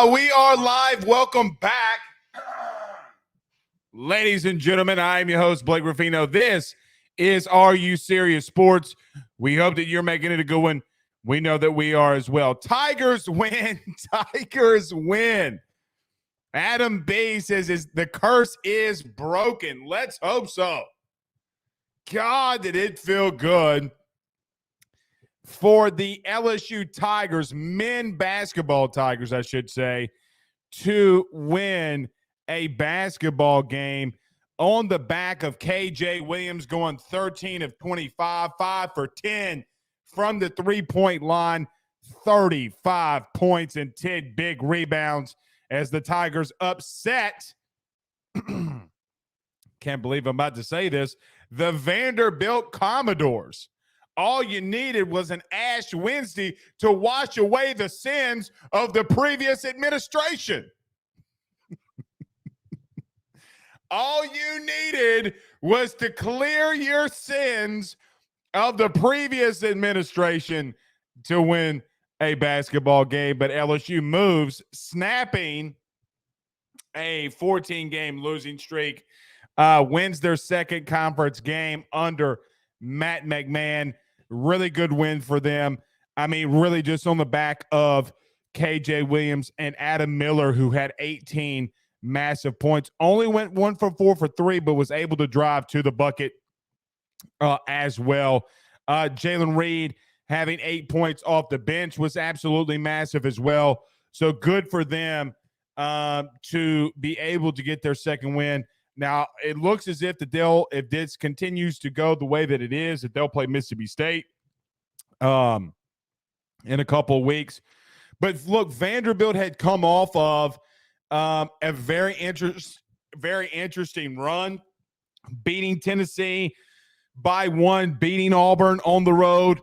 We are live. Welcome back. Ladies and gentlemen, I am your host, Blake Ruffino. This is Are You Serious Sports. We hope that you're making it a good one. We know that we are as well. Tigers win. Tigers win. Adam B says the curse is broken. Let's hope so. God, did it feel good for the LSU Tigers, men basketball Tigers, I should say, to win a basketball game on the back of KJ Williams going 13 of 25, 5 for 10 from the three-point line, 35 points and 10 big rebounds as the Tigers upset, can't believe I'm about to say this, the Vanderbilt Commodores. All you needed was an Ash Wednesday to wash away the sins of the previous administration. All you needed was to clear your sins of the previous administration to win a basketball game. But LSU moves, snapping a 14-game losing streak, wins their second conference game under Matt McMahon. Really good win for them. I mean, really just on the back of KJ Williams and Adam Miller, who had 18 massive points. Only went 1 for 4 for 3, but was able to drive to the bucket as well. Jalen Reed having 8 points off the bench was absolutely massive as well. So good for them to be able to get their second win. Now, it looks as if if this continues to go the way that it is, that they'll play Mississippi State in a couple of weeks. But look, Vanderbilt had come off of a very interesting run, beating Tennessee by 1, beating Auburn on the road.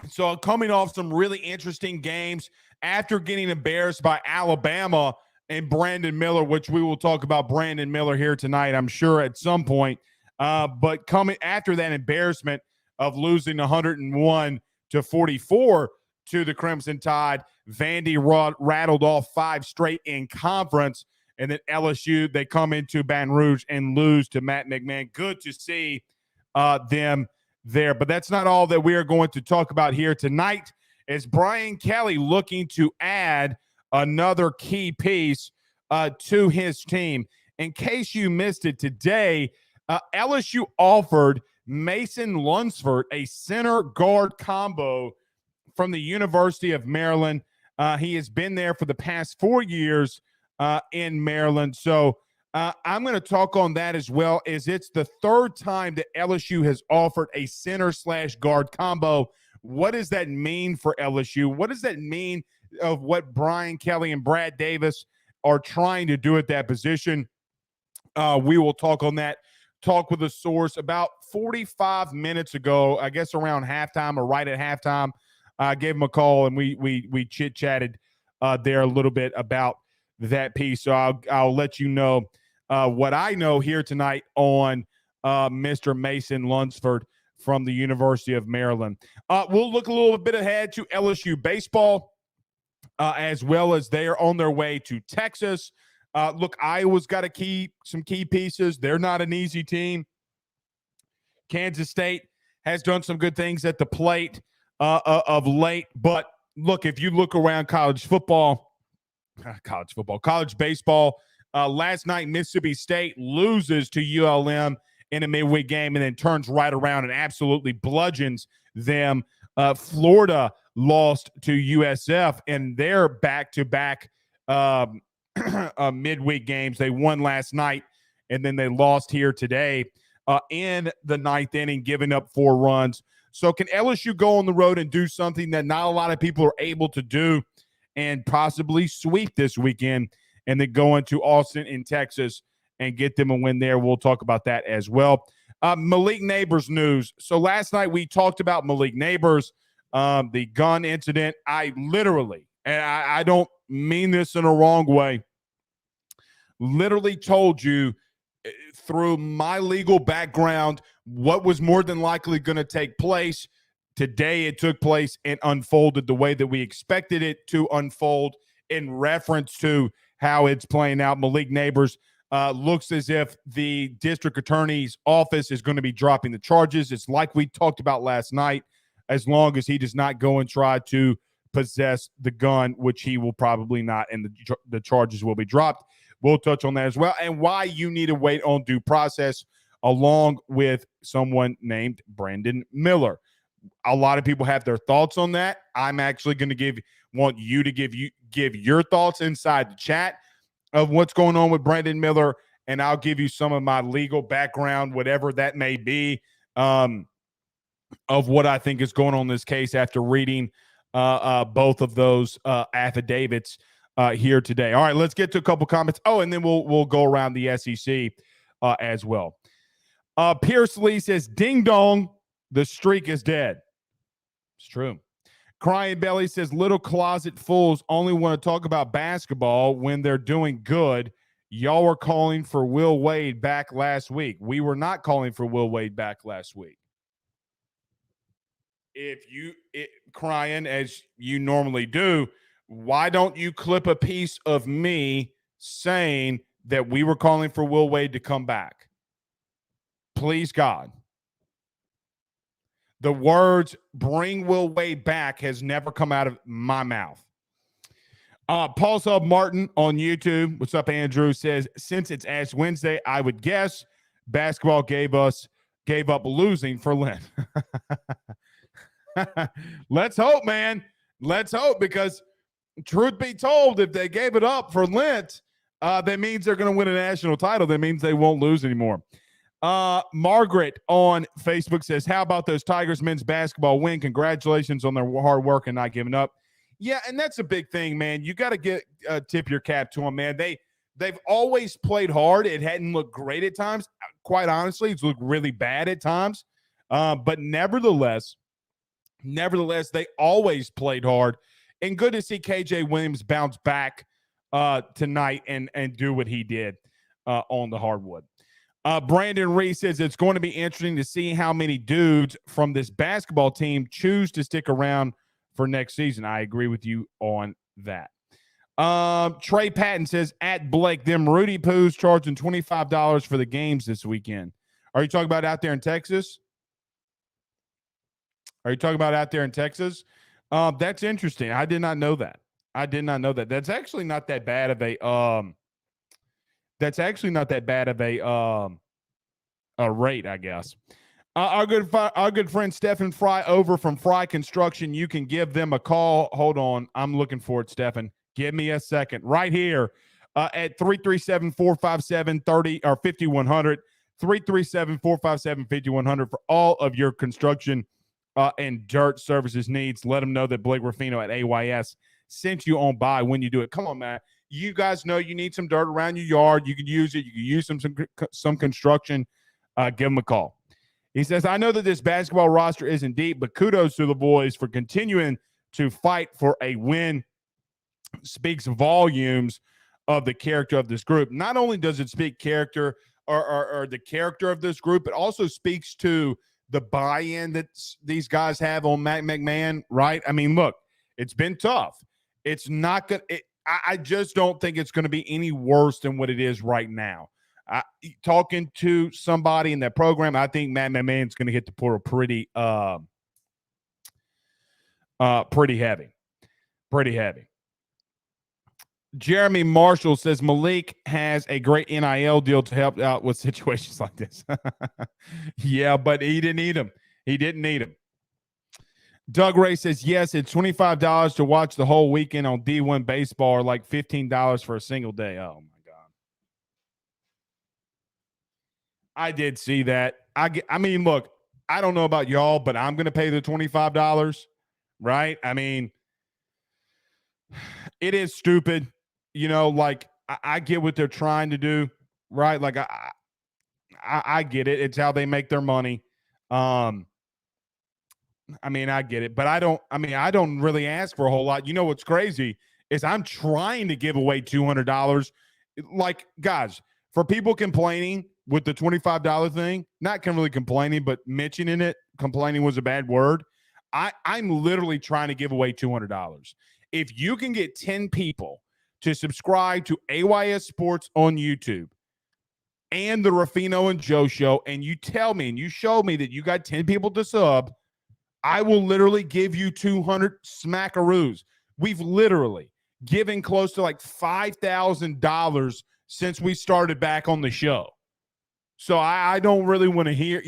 So coming off some really interesting games after getting embarrassed by Alabama and Brandon Miller, which we will talk about Brandon Miller here tonight, I'm sure, at some point. But coming after that embarrassment of losing 101-44 to the Crimson Tide, Vandy rattled off 5 straight in conference. And then LSU, they come into Baton Rouge and lose to Matt McMahon. Good to see them there. But that's not all that we are going to talk about here tonight, as Brian Kelly looking to add another key piece to his team. In case you missed it today, LSU offered Mason Lunsford a center guard combo from the University of Maryland. He has been there for the past 4 years in Maryland. So I'm going to talk on that as well, as it's the third time that LSU has offered a center/guard combo. What does that mean for LSU? What does that mean of what Brian Kelly and Brad Davis are trying to do at that position? We will talk on that. Talk with a source about 45 minutes ago, I guess around halftime or right at halftime. I gave him a call and we chit-chatted there a little bit about that piece. So I'll let you know what I know here tonight on Mr. Mason Lunsford from the University of Maryland. We'll look a little bit ahead to LSU baseball, as well as they are on their way to Texas. Look, Iowa's got some key pieces. They're not an easy team. Kansas State has done some good things at the plate of late. But look, if you look around college baseball, last night Mississippi State loses to ULM in a midweek game and then turns right around and absolutely bludgeons them. Florida lost to USF in their back-to-back midweek games. They won last night, and then they lost here today in the ninth inning, giving up 4 runs. So can LSU go on the road and do something that not a lot of people are able to do and possibly sweep this weekend, and then go into Austin in Texas and get them a win there? We'll talk about that as well. Malik Neighbors news. So last night we talked about Malik Neighbors, the gun incident. I literally, and I don't mean this in a wrong way, literally told you through my legal background what was more than likely going to take place. Today it took place and unfolded the way that we expected it to unfold in reference to how it's playing out. Malik Neighbors looks as if the district attorney's office is going to be dropping the charges. It's like we talked about last night, as long as he does not go and try to possess the gun, which he will probably not, and the charges will be dropped. We'll touch on that as well, and why you need to wait on due process, along with someone named Brandon Miller. A lot of people have their thoughts on that. I'm actually going to want you to give your thoughts inside the chat of what's going on with Brandon Miller, and I'll give you some of my legal background, whatever that may be, of what I think is going on in this case after reading both of those affidavits here today. All right, let's get to a couple comments. Oh, and then we'll go around the SEC as well. Pierce Lee says, "Ding dong, the streak is dead." It's true. Crying Belly says, "Little closet fools only want to talk about basketball when they're doing good. Y'all were calling for Will Wade back last week." We were not calling for Will Wade back last week. If you crying as you normally do, why don't you clip a piece of me saying that we were calling for Will Wade to come back? Please, God. The words "bring Will Wade back" has never come out of my mouth. Paul Sub Martin on YouTube, what's up, Andrew, says, "Since it's Ash Wednesday, I would guess basketball gave up losing for Lent." Let's hope, man. Let's hope, because truth be told, if they gave it up for Lent, that means they're going to win a national title. That means they won't lose anymore. Margaret on Facebook says, "How about those Tigers men's basketball win? Congratulations on their hard work and not giving up." Yeah, and that's a big thing, man. You got to tip your cap to them, man. They've always played hard. It hadn't looked great at times. Quite honestly, it's looked really bad at times. But nevertheless, they always played hard. And good to see KJ Williams bounce back tonight and do what he did on the hardwood. Brandon Reese says, "It's going to be interesting to see how many dudes from this basketball team choose to stick around for next season." I agree with you on that. Trey Patton says, "At Blake, them Rudy Poos charging $25 for the games this weekend." Are you talking about out there in Texas? That's interesting. I did not know that. That's actually not that bad of a rate, I guess. Our good friend Stephen Fry over from Fry Construction. You can give them a call. Hold on, I'm looking for it, Stephen. Give me a second. Right here at 337-457-30 or 5100. 337-457-5100 for all of your construction and dirt services needs. Let them know that Blake Ruffino at AYS sent you on by when you do it. Come on, man. You guys know you need some dirt around your yard. You can use it. You can use some construction. Give them a call. He says, "I know that this basketball roster isn't deep, but kudos to the boys for continuing to fight for a win. Speaks volumes of the character of this group." Not only does it speak character or the character of this group, it also speaks to the buy-in that these guys have on Matt McMahon, right? I mean, look, it's been tough. It's not good. I just don't think it's going to be any worse than what it is right now. Talking to somebody in that program, I think Matt McMahon's going to hit the portal pretty heavy. Jeremy Marshall says, "Malik has a great NIL deal to help out with situations like this." Yeah, but he didn't need him. Doug Ray says, "Yes, it's $25 to watch the whole weekend on D1 baseball, or like $15 for a single day." Oh, my God. I did see that. I mean, look, I don't know about y'all, but I'm going to pay the $25, right? I mean, it is stupid. Like, I get what they're trying to do, right? Like, I get it. It's how they make their money. I mean, I get it, but I don't really ask for a whole lot. You know what's crazy is I'm trying to give away $200. Like, guys, for people complaining with the $25 thing, not really complaining, but mentioning it, complaining was a bad word. I'm literally trying to give away $200. If you can get 10 people to subscribe to AYS Sports on YouTube and the Ruffino and Joe Show, and you tell me and you show me that you got 10 people to sub, I will literally give you 200 smackaroos. We've literally given close to like $5,000 since we started back on the show. So I don't really want to hear,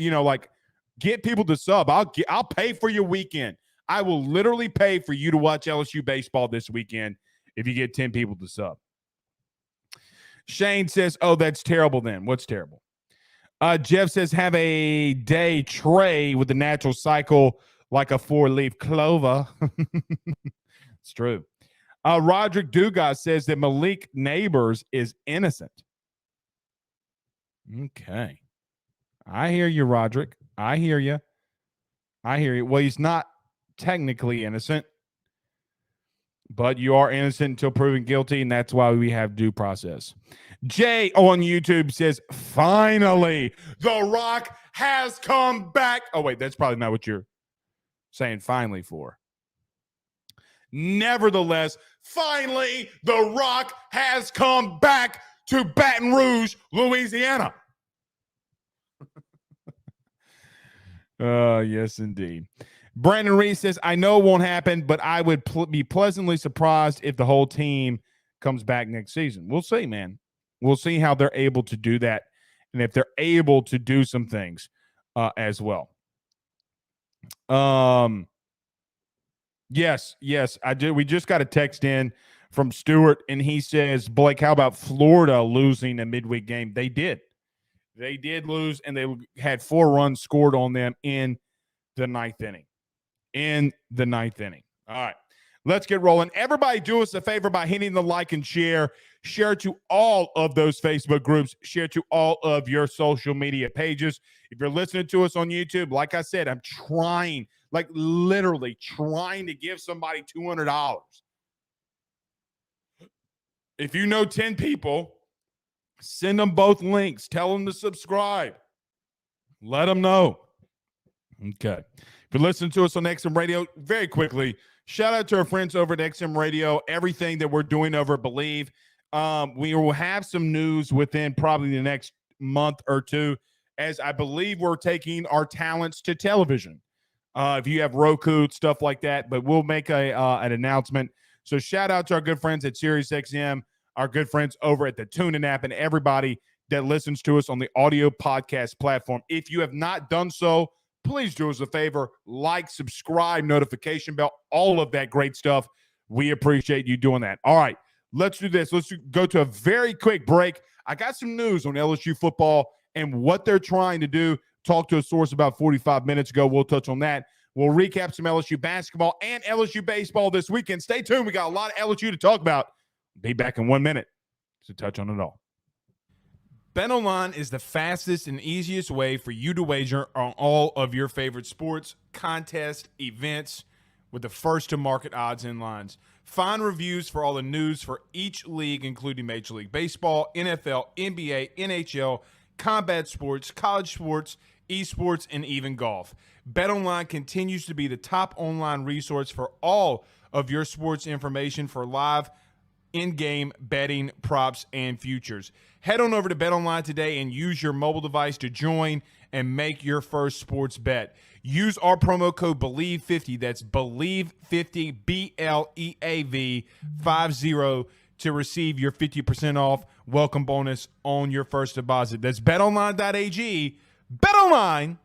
get people to sub. I'll pay for your weekend. I will literally pay for you to watch LSU baseball this weekend if you get 10 people to sub. Shane says, oh, that's terrible then. What's terrible? Jeff says, have a day tray with the natural cycle like a 4-leaf clover. It's true. Roderick Dugas says that Malik Neighbors is innocent. Okay. I hear you, Roderick. I hear you. Well, he's not technically innocent, but you are innocent until proven guilty, and that's why we have due process. Jay on YouTube says, finally, The Rock has come back. Oh, wait, that's probably not what you're saying finally for. Nevertheless, finally, The Rock has come back to Baton Rouge, Louisiana. Yes, indeed. Brandon Reese says, I know it won't happen, but I would be pleasantly surprised if the whole team comes back next season. We'll see, man. We'll see how they're able to do that and if they're able to do some things as well. Yes, I do. We just got a text in from Stewart, and he says, Blake, how about Florida losing a midweek game? They did. They did lose, and they had 4 runs scored on them in the ninth inning. All right, let's get rolling. Everybody do us a favor by hitting the like and share. Share to all of those Facebook groups. Share to all of your social media pages. If you're listening to us on YouTube, like I said, I'm trying, like literally trying to give somebody $200. If you know 10 people, send them both links. Tell them to subscribe. Let them know. Okay. If you're listening to us on XM Radio, very quickly, shout out to our friends over at XM Radio, everything that we're doing over at Believe. We will have some news within probably the next month or two, as I believe we're taking our talents to television. If you have Roku, stuff like that, but we'll make an announcement. So shout out to our good friends at SiriusXM, our good friends over at the TuneIn app, and everybody that listens to us on the audio podcast platform. If you have not done so, please do us a favor, like, subscribe, notification bell, all of that great stuff. We appreciate you doing that. All right, let's do this. Let's go to a very quick break. I got some news on LSU football and what they're trying to do. Talked to a source about 45 minutes ago. We'll touch on that. We'll recap some LSU basketball and LSU baseball this weekend. Stay tuned. We got a lot of LSU to talk about. Be back in 1 minute to touch on it all. BetOnline is the fastest and easiest way for you to wager on all of your favorite sports, contests, events with the first-to-market odds and lines. Find reviews for all the news for each league, including Major League Baseball, NFL, NBA, NHL, combat sports, college sports, esports, and even golf. BetOnline continues to be the top online resource for all of your sports information for live in-game betting, props, and futures. Head on over to BetOnline today and use your mobile device to join and make your first sports bet. Use our promo code BELIEVE50, that's BELIEVE50, BLEAV 50, to receive your 50% off welcome bonus on your first deposit. That's betonline.ag, betonline.ag.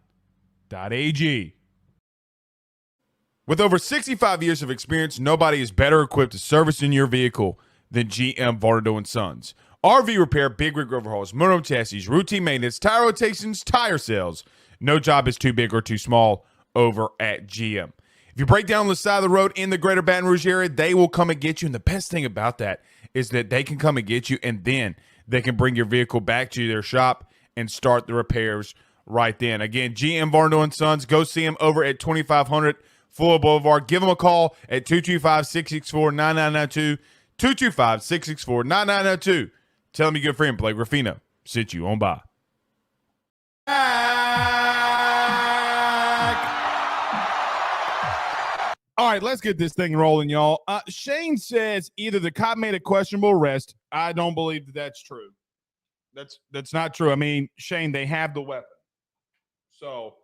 With over 65 years of experience, nobody is better equipped to service in your vehicle than GM Varnado & Sons. RV repair, big rig overhauls, motorhome chassis, routine maintenance, tire rotations, tire sales. No job is too big or too small over at GM. If you break down the side of the road in the greater Baton Rouge area, they will come and get you. And the best thing about that is that they can come and get you, and then they can bring your vehicle back to their shop and start the repairs right then. Again, GM Varnado & Sons. Go see them over at 2500 Fuller Boulevard. Give them a call at 225-664-9992. 225-664-9992. Tell them your good friend Blake Ruffino sent you on by. All right, let's get this thing rolling, y'all. Shane says either the cop made a questionable arrest. I don't believe that that's true. That's not true. I mean, Shane, they have the weapon. So,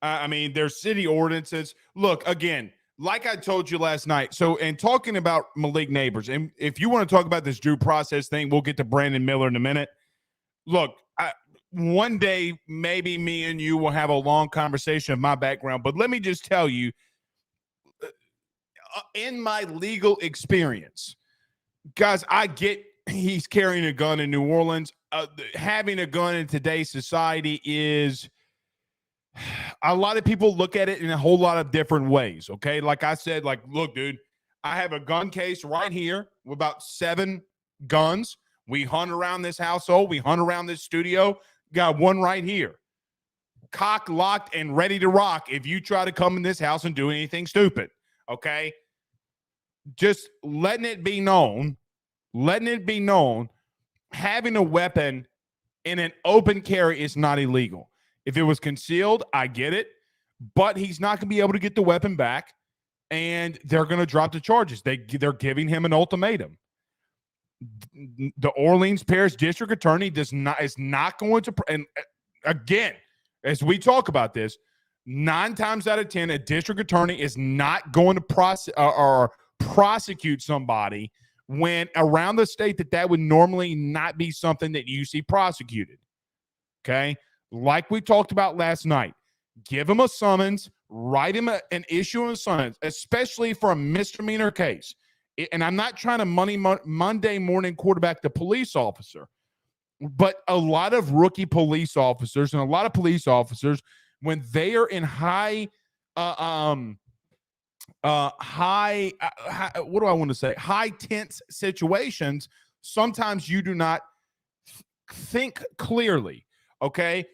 I mean, there's city ordinances. Look, again, like I told you last night. So, and talking about Malik Neighbors, and if you want to talk about this due process thing, we'll get to Brandon Miller in a minute. Look, one day, maybe me and you will have a long conversation of my background, but let me just tell you, in my legal experience, guys, I get he's carrying a gun in New Orleans. Having a gun in today's society is a lot of people look at it in a whole lot of different ways. Okay. Like I said, like, look, dude, I have a gun case right here with about 7 guns. We hunt around this household. We hunt around this studio. Got one right here. Cock locked and ready to rock if you try to come in this house and do anything stupid. Okay. Just letting it be known, having a weapon in an open carry is not illegal. If it was concealed, I get it, but he's not going to be able to get the weapon back, and they're going to drop the charges. They're giving him an ultimatum. The Orleans Parish District Attorney is not going to, and again, as we talk about this, 9 times out of 10, a district attorney is not going to prosecute somebody when around the state that would normally not be something that you see prosecuted. Okay. Like we talked about last night, give him a summons, write him an issue of summons, especially for a misdemeanor case. And I'm not trying to Monday morning quarterback the police officer, but a lot of rookie police officers and a lot of police officers, when they are in high tense situations, sometimes you do not think clearly. Okay.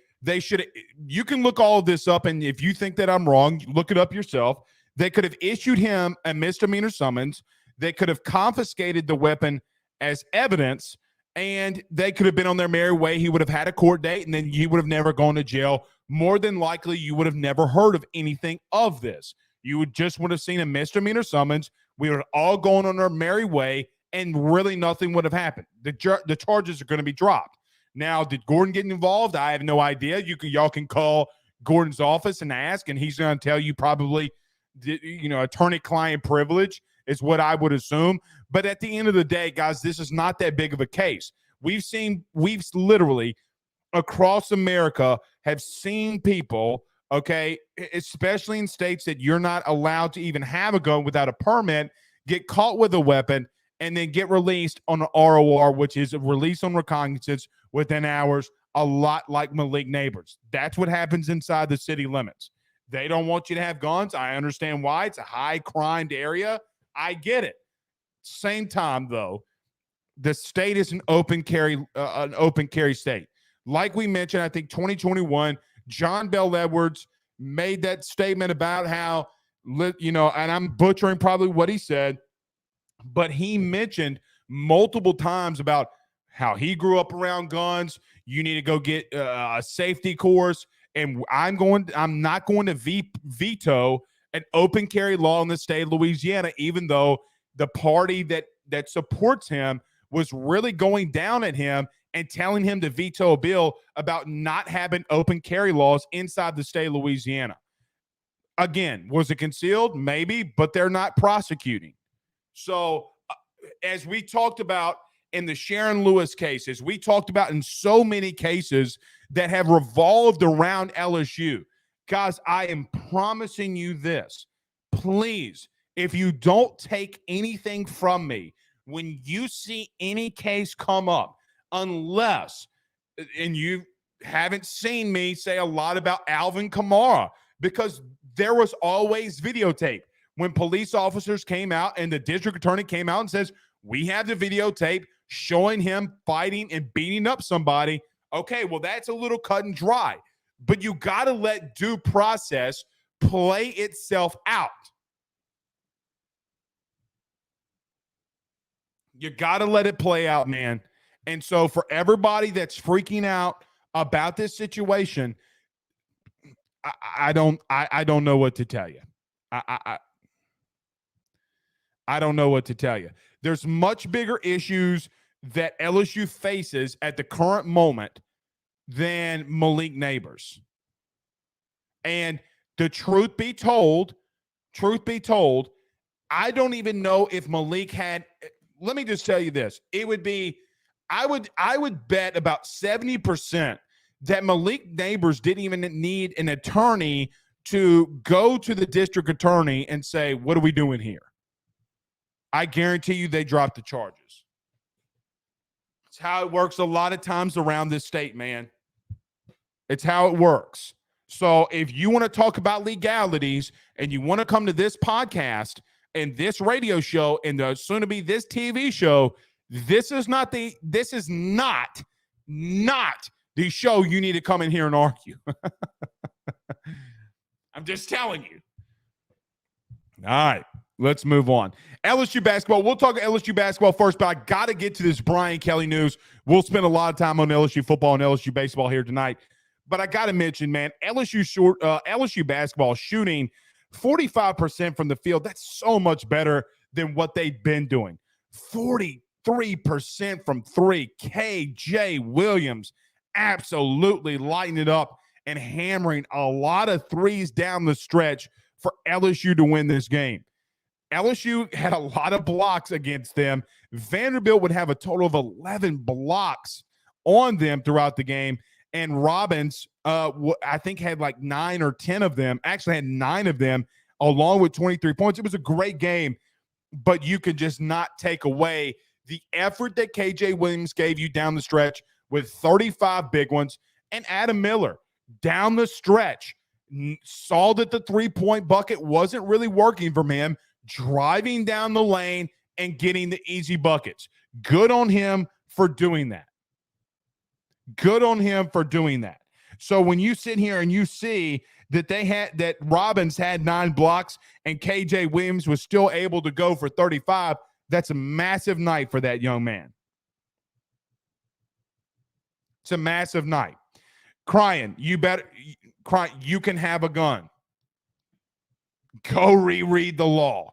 You can look all of this up, and if you think that I'm wrong, look it up yourself. They could have issued him a misdemeanor summons. They could have confiscated the weapon as evidence, and they could have been on their merry way. He would have had a court date, and then he would have never gone to jail. More than likely, you would have never heard of anything of this. You would have seen a misdemeanor summons. We would have all gone on our merry way, and really nothing would have happened. The charges are going to be dropped. Now, did Gordon get involved? I have no idea. Y'all can call Gordon's office and ask, and he's going to tell you probably, attorney-client privilege is what I would assume. But at the end of the day, guys, this is not that big of a case. We've literally across America have seen people, okay, especially in states that you're not allowed to even have a gun without a permit, get caught with a weapon and then get released on an ROR, which is a release on recognizance within hours, a lot like Malik Neighbors. That's what happens inside the city limits. They don't want you to have guns. I understand why. It's a high-crime area. I get it. Same time, though, the state is an open carry state. Like we mentioned, I think 2021, John Bell Edwards made that statement about how, and I'm butchering probably what he said, but he mentioned multiple times about how he grew up around guns. You need to go get a safety course, and I'm not going to veto an open carry law in the state of Louisiana, even though the party that supports him was really going down at him and telling him to veto a bill about not having open carry laws inside the state of Louisiana. Again, was it concealed? Maybe, but they're not prosecuting. So as we talked about in the Sharon Lewis case, as we talked about in so many cases that have revolved around LSU, guys, I am promising you this. Please, if you don't take anything from me, when you see any case come up, unless, and you haven't seen me say a lot about Alvin Kamara, because there was always videotape. When police officers came out and the district attorney came out and says, we have the videotape showing him fighting and beating up somebody. Okay, well, that's a little cut and dry. But you got to let due process play itself out. You got to let it play out, man. And so for everybody that's freaking out about this situation, I don't know what to tell you. I don't know what to tell you. There's much bigger issues that LSU faces at the current moment than Malik Neighbors. And the truth be told, I don't even know if Malik had. Let me just tell you this. It would be, I would bet about 70% that Malik Neighbors didn't even need an attorney to go to the district attorney and say, what are we doing here? I guarantee you they dropped the charges. It's how it works a lot of times around this state, man. It's how it works. So if you want to talk about legalities and you want to come to this podcast and this radio show and the soon to be this TV show, this is not the show you need to come in here and argue. I'm just telling you. All right, let's move on. LSU basketball. We'll talk LSU basketball first, but I got to get to this Brian Kelly news. We'll spend a lot of time on LSU football and LSU baseball here tonight. But I got to mention, man, LSU basketball shooting 45% from the field. That's so much better than what they've been doing. 43% from three. KJ Williams absolutely lighting it up and hammering a lot of threes down the stretch for LSU to win this game. LSU had a lot of blocks against them. Vanderbilt would have a total of 11 blocks on them throughout the game. And Robbins, I think, had like 9 or 10 of them, actually had 9 of them, along with 23 points. It was a great game, but you could just not take away the effort that KJ Williams gave you down the stretch with 35 big ones. And Adam Miller, down the stretch, saw that the three-point bucket wasn't really working for him, driving down the lane and getting the easy buckets. Good on him for doing that. Good on him for doing that. So when you sit here and you see that Robbins had 9 blocks and KJ Williams was still able to go for 35, that's a massive night for that young man. It's a massive night. Crying, you can have a gun. Go reread the law.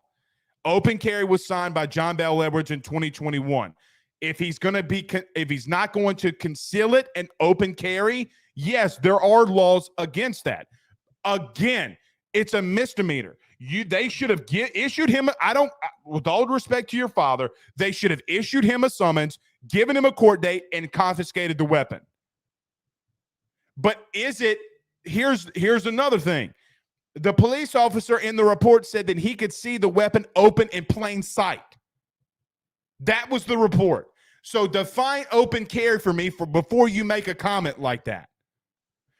Open carry was signed by John Bell Edwards in 2021. If he's not going to conceal it and open carry, yes, there are laws against that. Again, it's a misdemeanor. They should have issued him. With all respect to your father, they should have issued him a summons, given him a court date, and confiscated the weapon. But here's another thing. The police officer in the report said that he could see the weapon open in plain sight. That was the report. So define open carry for me before you make a comment like that.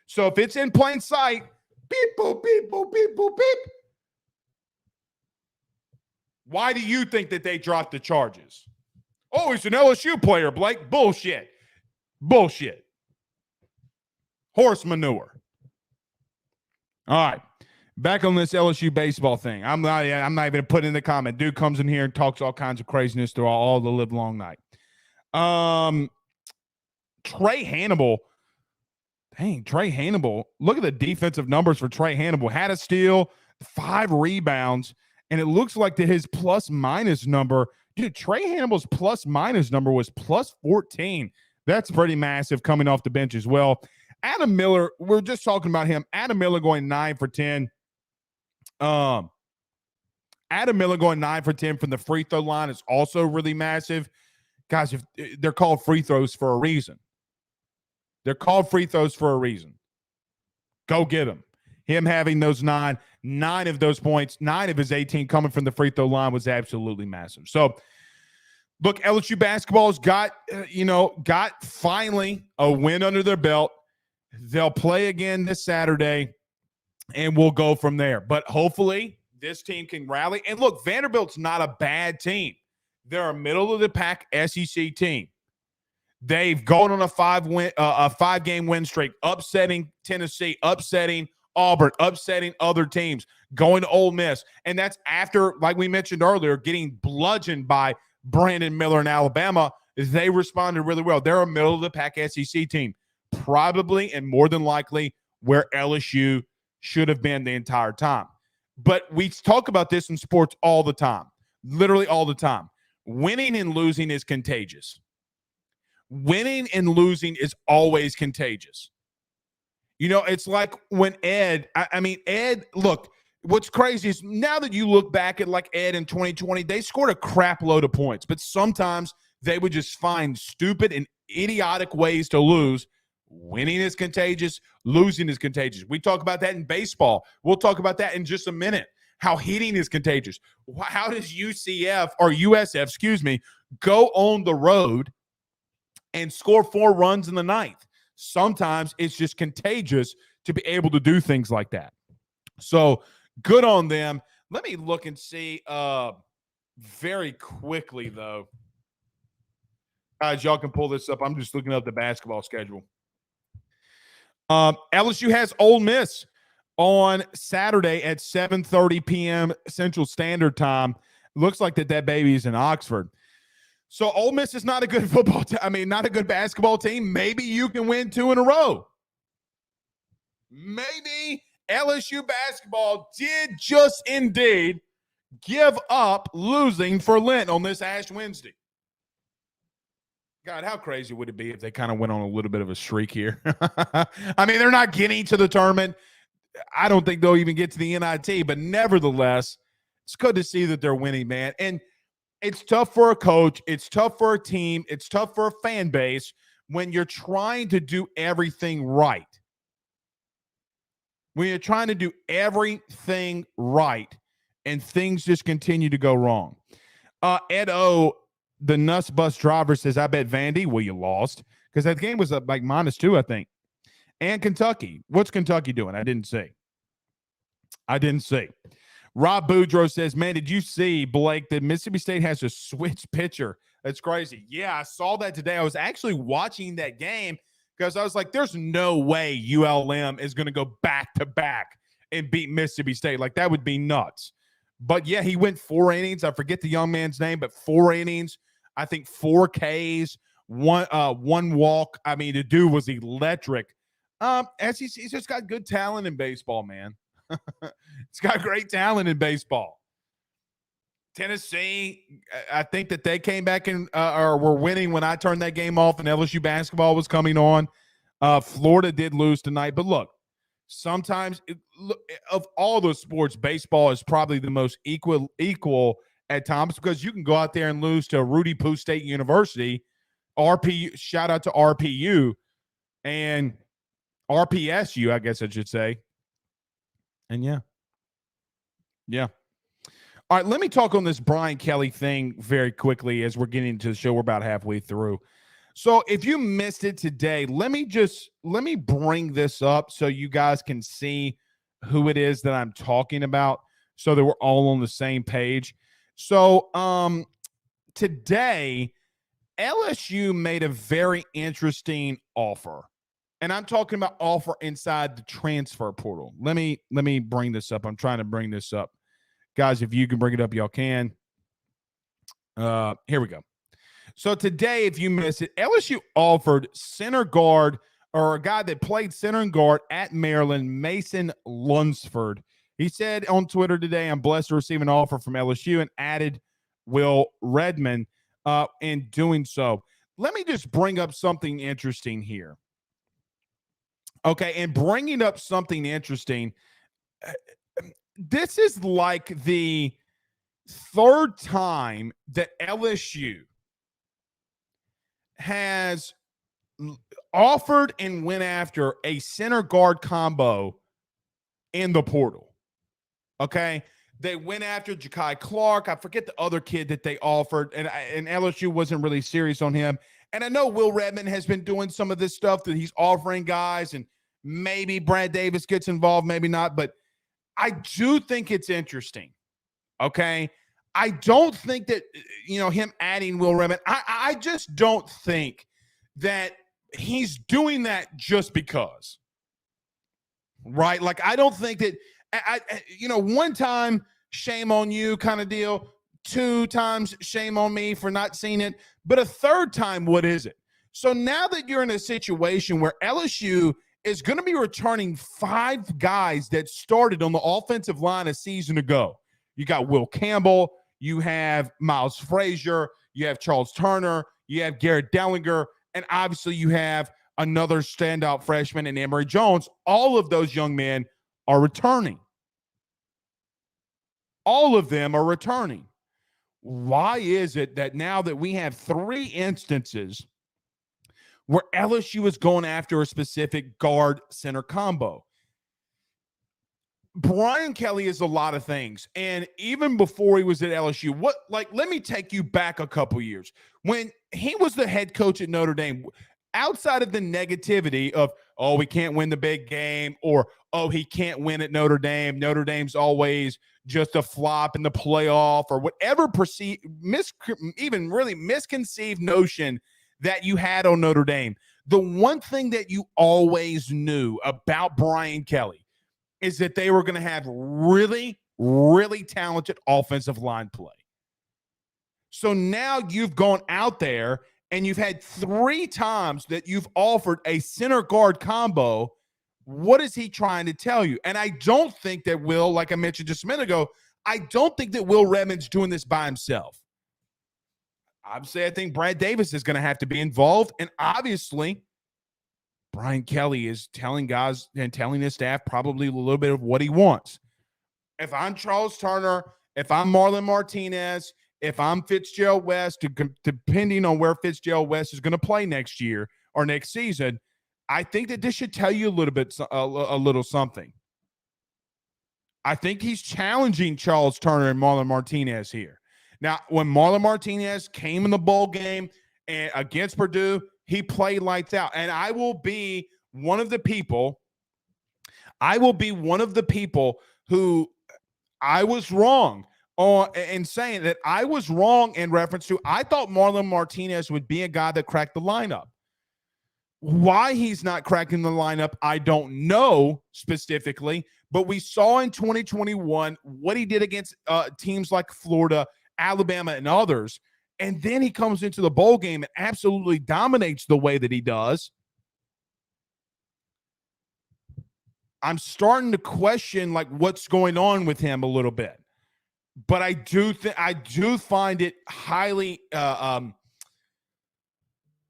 So if it's in plain sight, beep, boop, beep, boop, beep, boop, beep. Why do you think that they dropped the charges? Oh, he's an LSU player, Blake. Bullshit. Horse manure. All right. Back on this LSU baseball thing. I'm not even putting in the comment. Dude comes in here and talks all kinds of craziness through all the live long night. Trey Hannibal. Dang, Trey Hannibal. Look at the defensive numbers for Trey Hannibal. Had a steal, 5 rebounds, and it looks like that his plus-minus number, dude, Trey Hannibal's plus-minus number was plus 14. That's pretty massive coming off the bench as well. Adam Miller, we're just talking about him. Adam Miller going 9 for 10. Adam Miller going 9 for 10 from the free throw line is also really massive. Guys, if they're called free throws for a reason. They're called free throws for a reason. Go get them. Him having those 9 of those points, 9 of his 18 coming from the free throw line was absolutely massive. So, look, LSU basketball's got finally a win under their belt. They'll play again this Saturday, and we'll go from there. But hopefully this team can rally. And look, Vanderbilt's not a bad team. They're a middle-of-the-pack SEC team. They've gone on a 5-game win streak, upsetting Tennessee, upsetting Auburn, upsetting other teams, going to Ole Miss. And that's after, like we mentioned earlier, getting bludgeoned by Brandon Miller in Alabama. They responded really well. They're a middle-of-the-pack SEC team, probably and more than likely where LSU should have been the entire time. But we talk about this in sports all the time. literally all the time. Winning and losing is contagious. Winning and losing is always contagious. You know, it's like when Ed, Ed, look, what's crazy is now that you look back at like Ed in 2020, they scored a crap load of points, but sometimes they would just find stupid and idiotic ways to lose. Winning is contagious. Losing is contagious. We talk about that in baseball. We'll talk about that in just a minute. How hitting is contagious. How does USF, go on the road and score 4 runs in the ninth? Sometimes it's just contagious to be able to do things like that. So good on them. Let me look and see very quickly, though. Guys, y'all can pull this up. I'm just looking up the basketball schedule. LSU has Ole Miss on Saturday at 7:30 p.m. Central Standard Time. Looks like that baby is in Oxford. So Ole Miss is not a good football team. Not a good basketball team. Maybe you can win 2 in a row. Maybe LSU basketball did just indeed give up losing for Lent on this Ash Wednesday. God, how crazy would it be if they kind of went on a little bit of a streak here? They're not getting to the tournament. I don't think they'll even get to the NIT, but nevertheless, it's good to see that they're winning, man. And it's tough for a coach. It's tough for a team. It's tough for a fan base when you're trying to do everything right. When you're trying to do everything right and things just continue to go wrong. Ed O, the Nuss Bus driver, says, I bet Vandy, well, you lost. Because that game was up like -2, I think. And Kentucky. What's Kentucky doing? I didn't see. Rob Boudreaux says, man, did you see, Blake, that Mississippi State has a switch pitcher? That's crazy. Yeah, I saw that today. I was actually watching that game because I was like, there's no way ULM is going to go back-to-back and beat Mississippi State. Like, that would be nuts. But, yeah, he went 4 innings. I forget the young man's name, but 4 innings. I think 4 Ks, one walk. The dude was electric. He's just got good talent in baseball, man. It's got great talent in baseball. Tennessee, I think that they came back and or were winning when I turned that game off and LSU basketball was coming on. Florida did lose tonight. But look, sometimes of all the sports, baseball is probably the most equal at times because you can go out there and lose to Rudy Poo State University, RPU, shout out to RPU, and RPSU, I guess I should say. And yeah. All right, let me talk on this Brian Kelly thing very quickly as we're getting into the show. We're about halfway through. So if you missed it today, let me bring this up so you guys can see who it is that I'm talking about so that we're all on the same page. So today, LSU made a very interesting offer. And I'm talking about offer inside the transfer portal. Let me bring this up. I'm trying to bring this up. Guys, if you can bring it up, y'all can. Here we go. So today, if you missed it, LSU offered center guard or a guy that played center and guard at Maryland, Mason Lunsford. He said on Twitter today, I'm blessed to receive an offer from LSU and added Will Redmond in doing so. Let me just bring up something interesting here. Okay, and bringing up something interesting, this is like the 3rd time that LSU has offered and went after a center guard combo in the portal. Okay, they went after Ja'Kai Clark. I forget the other kid that they offered, and LSU wasn't really serious on him. And I know Will Redmond has been doing some of this stuff that he's offering guys, and maybe Brad Davis gets involved, maybe not. But I do think it's interesting, okay? I don't think that, him adding Will Redmond, I just don't think that he's doing that just because, right? Like, I don't think that, one time, shame on you kind of deal. 2 times, shame on me for not seeing it. But a 3rd time, what is it? So now that you're in a situation where LSU is going to be returning 5 guys that started on the offensive line a season ago. You got Will Campbell. you have Miles Frazier, you have Charles Turner, you have Garrett Dellinger, and obviously you have another standout freshman in Emory Jones. All of those young men are returning. All of them are returning. Why is it that now that we have 3 instances where LSU is going after a specific guard center combo? Brian Kelly is a lot of things. And even before he was at LSU, let me take you back a couple years. When he was the head coach at Notre Dame, outside of the negativity of, oh, we can't win the big game, or, oh, he can't win at Notre Dame. Notre Dame's always just a flop in the playoff, or whatever even really misconceived notion that you had on Notre Dame. The one thing that you always knew about Brian Kelly is that they were going to have really, really talented offensive line play. So now you've gone out there and you've had 3 times that you've offered a center guard combo. What is he trying to tell you? And I don't think that Will, like I mentioned just a minute ago, I don't think that Will Redmond's doing this by himself. Obviously, I think Brad Davis is going to have to be involved. And obviously, Brian Kelly is telling guys and telling his staff probably a little bit of what he wants. If I'm Charles Turner, if I'm Marlon Martinez, if I'm Fitzgerald West, depending on where Fitzgerald West is going to play next year or next season, I think that this should tell you a little something. I think he's challenging Charles Turner and Marlon Martinez here. Now, when Marlon Martinez came in the bowl game and against Purdue, he played lights out. And I will be one of the people who I was wrong in saying that I was wrong in reference to, I thought Marlon Martinez would be a guy that cracked the lineup. Why he's not cracking the lineup, I don't know specifically, but we saw in 2021 what he did against teams like Florida, Alabama, and others. And then he comes into the bowl game and absolutely dominates the way that he does. I'm starting to question what's going on with him a little bit. But I do find it highly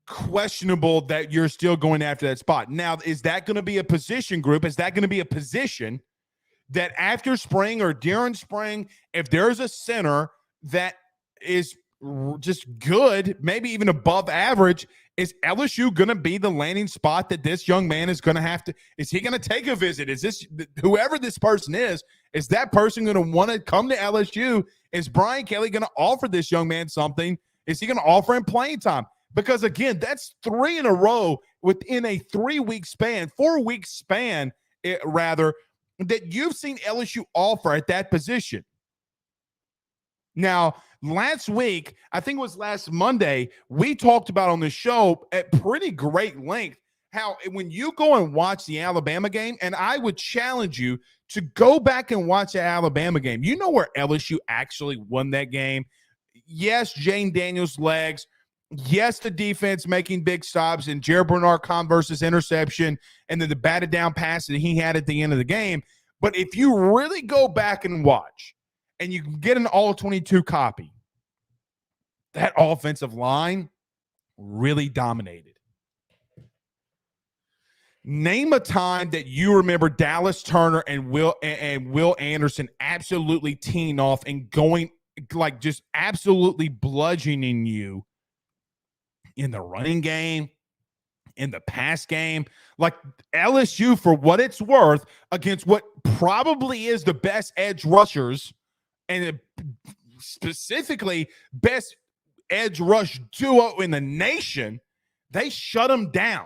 questionable that you're still going after that spot. Now, is that going to be a position group? Is that going to be a position that after spring or during spring, if there's a center that is just good, maybe even above average, is LSU going to be the landing spot that this young man is going to have to, is he going to take a visit? Is this, whoever this person is that person going to want to come to LSU? Is Brian Kelly going to offer this young man something? Is he going to offer him playing time? Because again, that's 3 in a row within a 4-week span, that you've seen LSU offer at that position. Now, last week, I think it was last Monday, we talked about on the show at pretty great length how when you go and watch the Alabama game, and I would challenge you to go back and watch the Alabama game. You know where LSU actually won that game? Yes, Jane Daniels' legs. Yes, the defense making big stops and Jared Bernard Converse's interception and then the batted down pass that he had at the end of the game. But if you really go back and watch, and you can get an all-22 copy, that offensive line really dominated. Name a time that you remember Dallas Turner and Will Anderson absolutely teeing off and going just absolutely bludgeoning you in the running game, in the pass game. LSU, for what it's worth, against what probably is the best edge rushers and specifically best edge rush duo in the nation, they shut them down.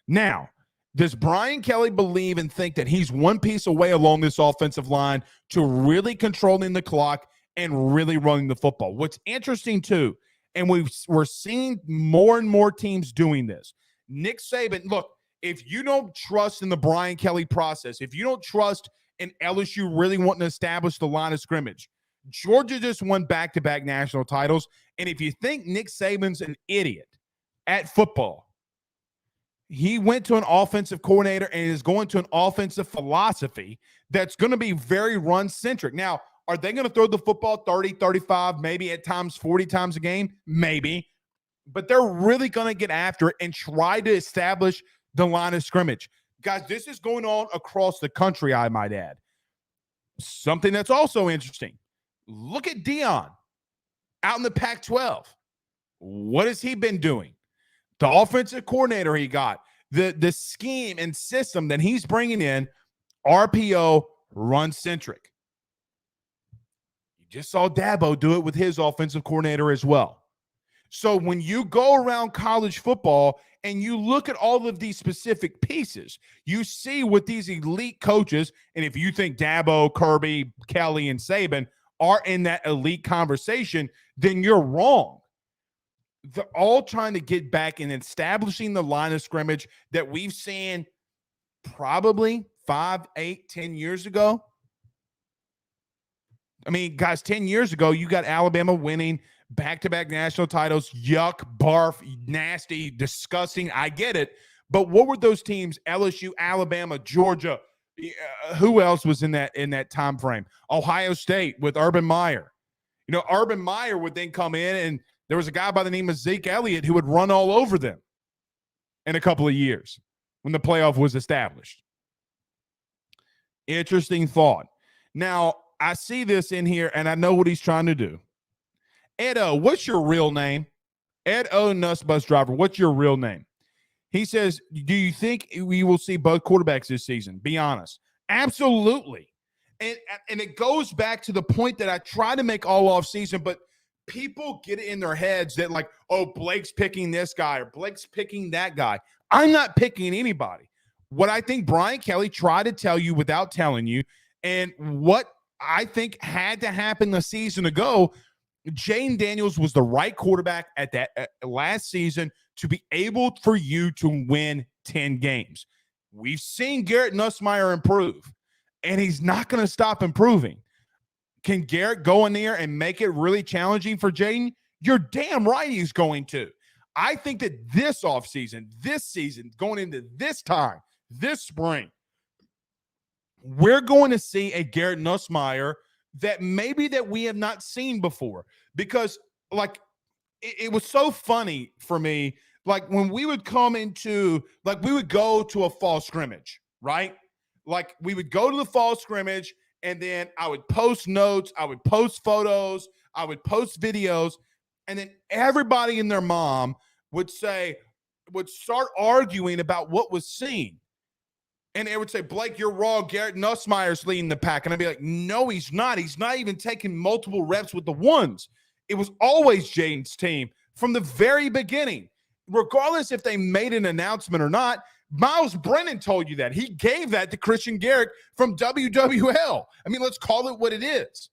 Now, does Brian Kelly believe and think that he's one piece away along this offensive line to really controlling the clock and really running the football? What's interesting, too, and we're seeing more and more teams doing this. Nick Saban, look, if you don't trust in the Brian Kelly process, if you don't trust in LSU really wanting to establish the line of scrimmage, Georgia just won back-to-back national titles. And if you think Nick Saban's an idiot at football, he went to an offensive coordinator and is going to an offensive philosophy that's going to be very run-centric. Now, Are they going to throw the football 30, 35, maybe at times 40 times a game? Maybe. But they're really going to get after it and try to establish the line of scrimmage. Guys, this is going on across the country, I might add. Something that's also interesting. Look at Dion out in the Pac-12. What has he been doing? The offensive coordinator he got, the scheme and system that he's bringing in, RPO, run-centric. You just saw Dabo do it with his offensive coordinator as well. So when you go around college football and you look at all of these specific pieces, you see with these elite coaches, and if you think Dabo, Kirby, Kelly, and Saban are in that elite conversation, then you're wrong. They're all trying to get back and establishing the line of scrimmage that we've seen probably 5, 8, 10 years ago. I mean, guys, 10 years ago, you got Alabama winning back-to-back national titles. Yuck, barf, nasty, disgusting. I get it. But what were those teams? LSU, Alabama, Georgia. Who else was in that time frame? Ohio State with Urban Meyer. You know, Urban Meyer would then come in, and there was a guy by the name of Zeke Elliott who would run all over them in a couple of years when the playoff was established. Interesting thought. Now, I see this in here, and I know what he's trying to do. Edo, what's your real name? Edo Nussbus Driver, what's your real name? He says, do you think we will see both quarterbacks this season? Be honest. Absolutely. And it goes back to the point that I try to make all off season, but people get it in their heads that like, oh, Blake's picking this guy or Blake's picking that guy. I'm not picking anybody. What I think Brian Kelly tried to tell you without telling you, and what I think had to happen a season ago, Jane Daniels was the right quarterback at that last season to be able for you to win 10 games. We've seen Garrett Nussmeier improve, and he's not going to stop improving. Can Garrett go in there and make it really challenging for Jaden? You're damn right he's going to. I think that this offseason, this season, going into this time, this spring, we're going to see a Garrett Nussmeier that maybe that we have not seen before, because like it was so funny for me. Like when we would come into, like we would go to a fall scrimmage, right? Like we would go to the fall scrimmage and then I would post notes, I would post photos, I would post videos, and then everybody and their mom would start arguing about what was seen. And they would say, Blake, you're wrong. Garrett Nussmeier's leading the pack. And I'd be like, no, he's not. He's not even taking multiple reps with the ones. It was always Jaden's team from the very beginning. Regardless if they made an announcement or not, Miles Brennan told you that. He gave that to Christian Garrick from WWL. I mean, let's call it what it is.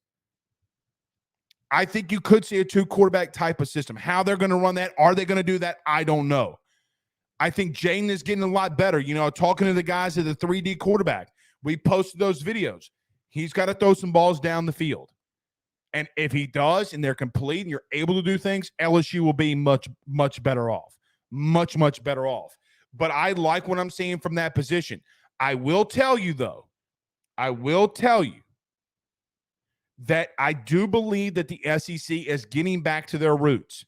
I think you could see a two-quarterback type of system. How they're going to run that, are they going to do that? I don't know. I think Jaden is getting a lot better. You know, talking to the guys at the 3D quarterback, we posted those videos. He's got to throw some balls down the field. And if he does and they're complete and you're able to do things, LSU will be much, much better off. Much, much better off. But I like what I'm seeing from that position. I will tell you, though, that I do believe that the SEC is getting back to their roots.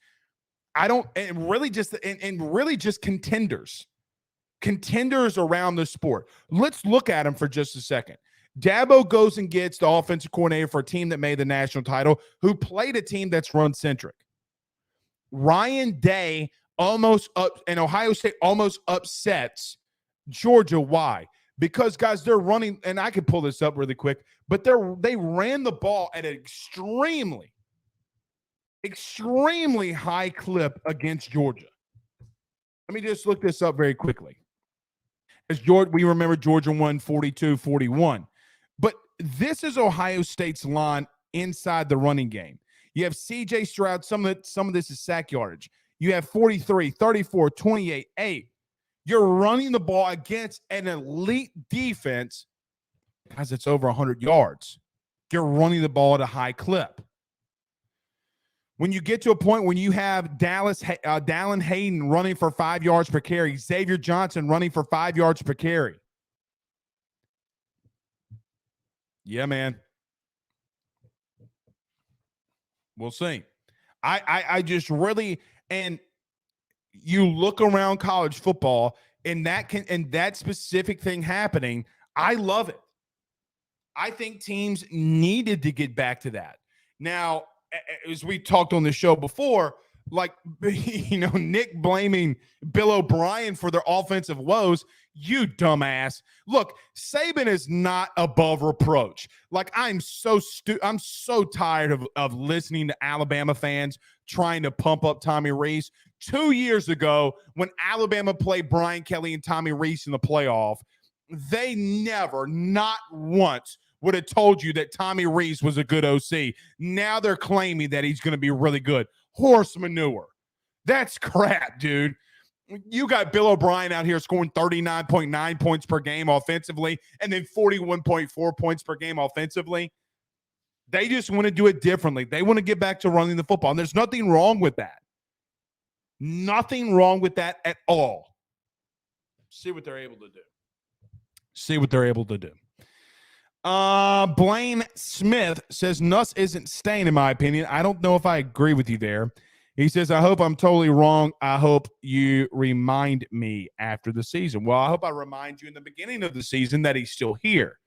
Really just contenders around the sport. Let's look at them for just a second. Dabo goes and gets the offensive coordinator for a team that made the national title, who played a team that's run-centric. Ryan Day and Ohio State almost upsets Georgia. Why? Because, guys, they're running, and I can pull this up really quick, but they ran the ball at an extremely high clip against Georgia. Let me just look this up very quickly. We remember Georgia won 42-41. But this is Ohio State's line inside the running game. You have C.J. Stroud. Some of this is sack yardage. You have 43, 34, 28, 8. You're running the ball against an elite defense because it's over 100 yards. You're running the ball at a high clip. When you get to a point when you have Dallin Hayden running for 5 yards per carry, Xavier Johnson running for 5 yards per carry. Yeah, man. We'll see. I just really, and you look around college football and that specific thing happening, I love it. I think teams needed to get back to that. Now, as we talked on the show before, like, Nick blaming Bill O'Brien for their offensive woes, you dumbass. Look, Saban is not above reproach. Like, I'm so tired of listening to Alabama fans trying to pump up Tommy Rees. 2 years ago, when Alabama played Brian Kelly and Tommy Rees in the playoff, they never, not once, would have told you that Tommy Rees was a good OC. Now they're claiming that he's going to be really good. Horse manure. That's crap, dude. You got Bill O'Brien out here scoring 39.9 points per game offensively and then 41.4 points per game offensively. They just want to do it differently. They want to get back to running the football, and there's nothing wrong with that. Nothing wrong with that at all. See what they're able to do. Blaine Smith says Nuss isn't staying, in my opinion. I don't know if I agree with you there. He says, I hope I'm totally wrong. I hope you remind me after the season. Well, I hope I remind you in the beginning of the season that he's still here.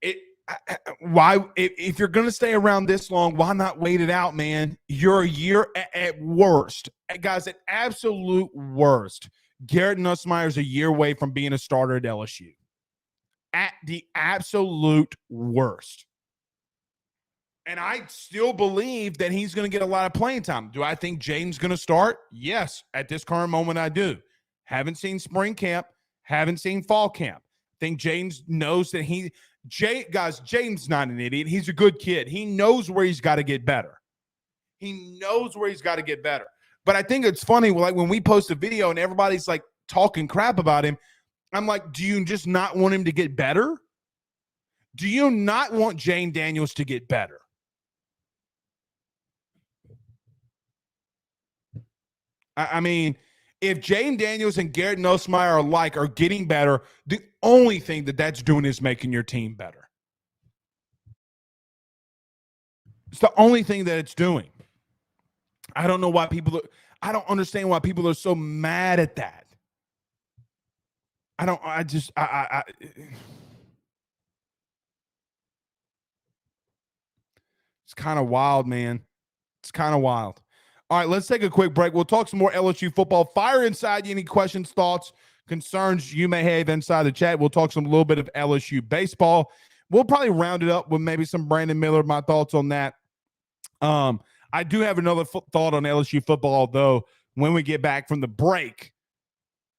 If you're going to stay around this long, why not wait it out, man? You're a year at worst. Guys, at absolute worst, Garrett Nussmeier's a year away from being a starter at LSU. At the absolute worst. And I still believe that he's going to get a lot of playing time. Do I think Jaden's going to start? Yes, at this current moment I do. Haven't seen spring camp. Haven't seen fall camp. Think Jaden knows that Jaden's not an idiot. He's a good kid. He knows where he's got to get better. But I think it's funny, like when we post a video and everybody's like talking crap about him, I'm like, do you just not want him to get better? Do you not want Jane Daniels to get better? I mean, if Jane Daniels and Garrett Nussmeier are getting better, the only thing that's doing is making your team better. It's the only thing that it's doing. I don't understand why people are so mad at that. It's kind of wild, man. It's kind of wild. All right, let's take a quick break. We'll talk some more LSU football. Fire inside any questions, thoughts, concerns you may have inside the chat. We'll talk some little bit of LSU baseball. We'll probably round it up with maybe some Brandon Miller, my thoughts on that. I do have another thought on LSU football, though, when we get back from the break.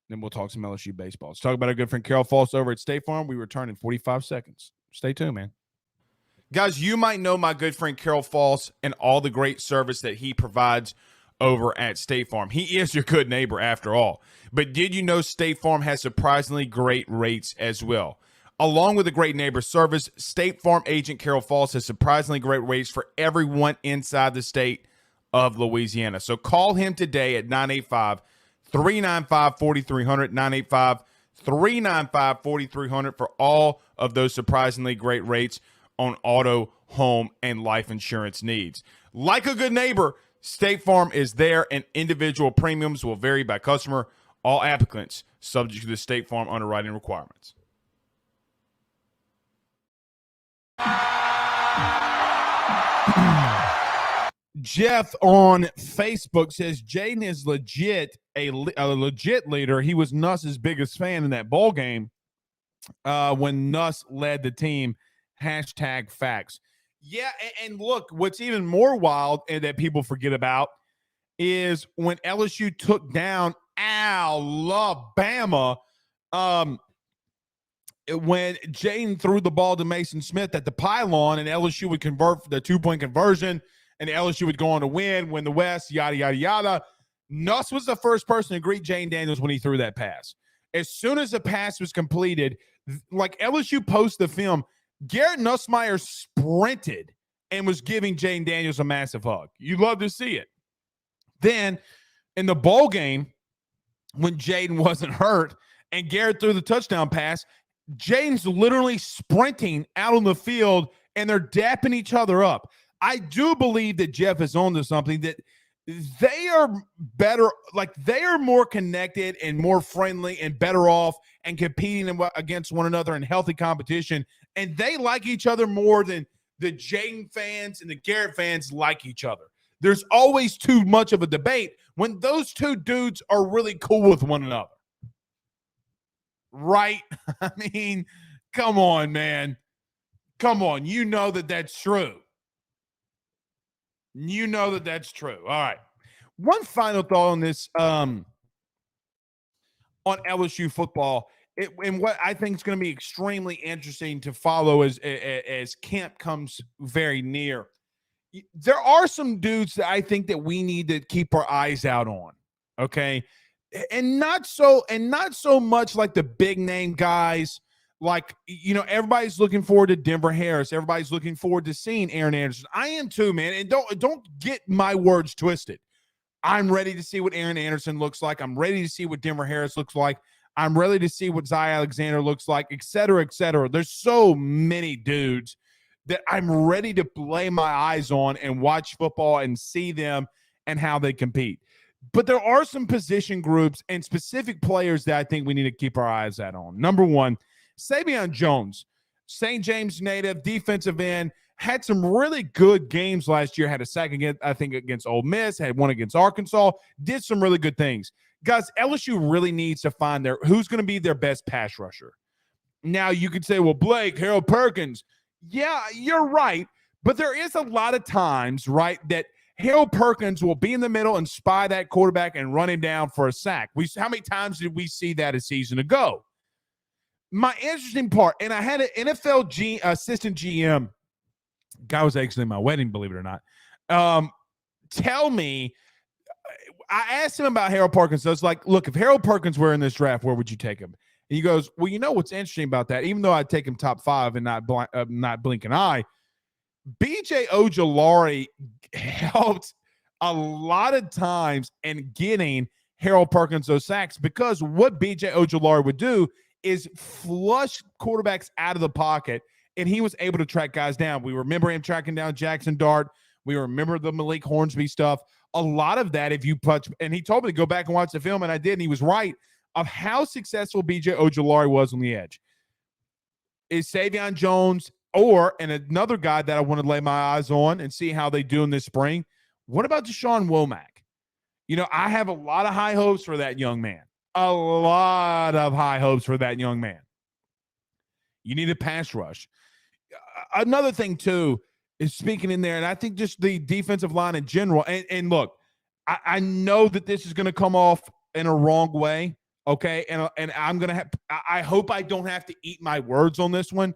Then we'll talk some LSU baseball. Let's talk about our good friend Carol Foss over at State Farm. We return in 45 seconds. Stay tuned, man. Guys, you might know my good friend Carol Foss and all the great service that he provides over at State Farm. He is your good neighbor after all. But did you know State Farm has surprisingly great rates as well? Along with the great neighbor service, State Farm agent Carol Foss has surprisingly great rates for everyone inside the state of Louisiana. So call him today at 985-395-4300, 985-395-4300 for all of those surprisingly great rates on auto, home, and life insurance needs. Like a good neighbor, State Farm is there, and individual premiums will vary by customer. All applicants subject to the State Farm underwriting requirements. Jeff on Facebook says Jaden is legit a legit leader. He was Nuss's biggest fan in that bowl game when Nuss led the team. #facts. Yeah, and look, what's even more wild and that people forget about is when LSU took down Alabama, when Jaden threw the ball to Mason Smith at the pylon and LSU would convert for the 2-point conversion and LSU would go on to win the West, yada, yada, yada. Nuss was the first person to greet Jane Daniels when he threw that pass. As soon as the pass was completed, like LSU posted the film, Garrett Nussmeier sprinted and was giving Jane Daniels a massive hug. You love to see it. Then in the bowl game, when Jaden wasn't hurt and Garrett threw the touchdown pass, Jaden's literally sprinting out on the field and they're dapping each other up. I do believe that Jeff is on to something, that they are better, like they are more connected and more friendly and better off and competing against one another in healthy competition. And they like each other more than the Jaden fans and the Garrett fans like each other. There's always too much of a debate when those two dudes are really cool with one another. Right? I mean, come on, man. Come on. You know that that's true. You know that that's true. All right. One final thought on this, on LSU football, and what I think is going to be extremely interesting to follow as camp comes very near. There are some dudes that I think that we need to keep our eyes out on. Okay. And not so much like the big name guys. Like, you know, everybody's looking forward to Denver Harris. Everybody's looking forward to seeing Aaron Anderson. I am too, man. And don't get my words twisted. I'm ready to see what Aaron Anderson looks like. I'm ready to see what Denver Harris looks like. I'm ready to see what Zy Alexander looks like, et cetera, et cetera. There's so many dudes that I'm ready to lay my eyes on and watch football and see them and how they compete. But there are some position groups and specific players that I think we need to keep our eyes out on. Number one, Savion Jones, St. James native, defensive end, had some really good games last year. Had a sack against Ole Miss, had one against Arkansas, did some really good things. Guys, LSU really needs to find who's going to be their best pass rusher. Now, you could say, well, Blake, Harold Perkins. Yeah, you're right. But there is a lot of times, right, that Harold Perkins will be in the middle and spy that quarterback and run him down for a sack. How many times did we see that a season ago? My interesting part, and I had an NFL assistant GM, guy was actually in my wedding, believe it or not, tell me, I asked him about Harold Perkins. So I was like, look, if Harold Perkins were in this draft, where would you take him? And he goes, well, you know what's interesting about that? Even though I'd take him top 5 and not blink an eye, B.J. Ojulari helped a lot of times in getting Harold Perkins those sacks, because what B.J. Ojulari would do is flush quarterbacks out of the pocket, and he was able to track guys down. We remember him tracking down Jackson Dart. We remember the Malik Hornsby stuff. A lot of that, if you touch, and he told me to go back and watch the film, and I did, and he was right, of how successful B.J. Ojulari was on the edge. Is Savion Jones and another guy that I want to lay my eyes on and see how they do in this spring? What about Deshaun Womack? You know, I have a lot of high hopes for that young man. A lot of high hopes for that young man. You need a pass rush. Another thing, too, is speaking in there, and I think just the defensive line in general. And look, I know that this is going to come off in a wrong way, okay? And I'm going to have – I hope I don't have to eat my words on this one,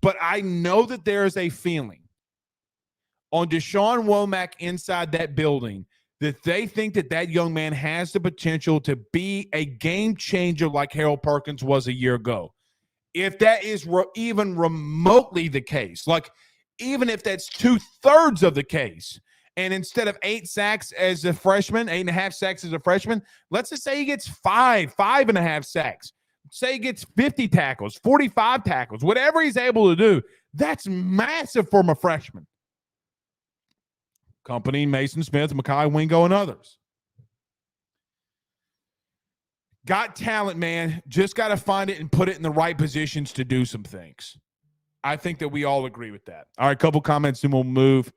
but I know that there is a feeling on Deshaun Womack inside that building that they think that young man has the potential to be a game changer like Harold Perkins was a year ago. If that is even remotely the case, like even if that's 2/3 of the case, and instead of 8 sacks as a freshman, 8.5 sacks as a freshman, let's just say he gets 5.5 sacks. Say he gets 50 tackles, 45 tackles, whatever he's able to do, that's massive from a freshman. Company, Mason Smith, Mekhi Wingo, and others. Got talent, man. Just got to find it and put it in the right positions to do some things. I think that we all agree with that. All right, couple comments, and we'll move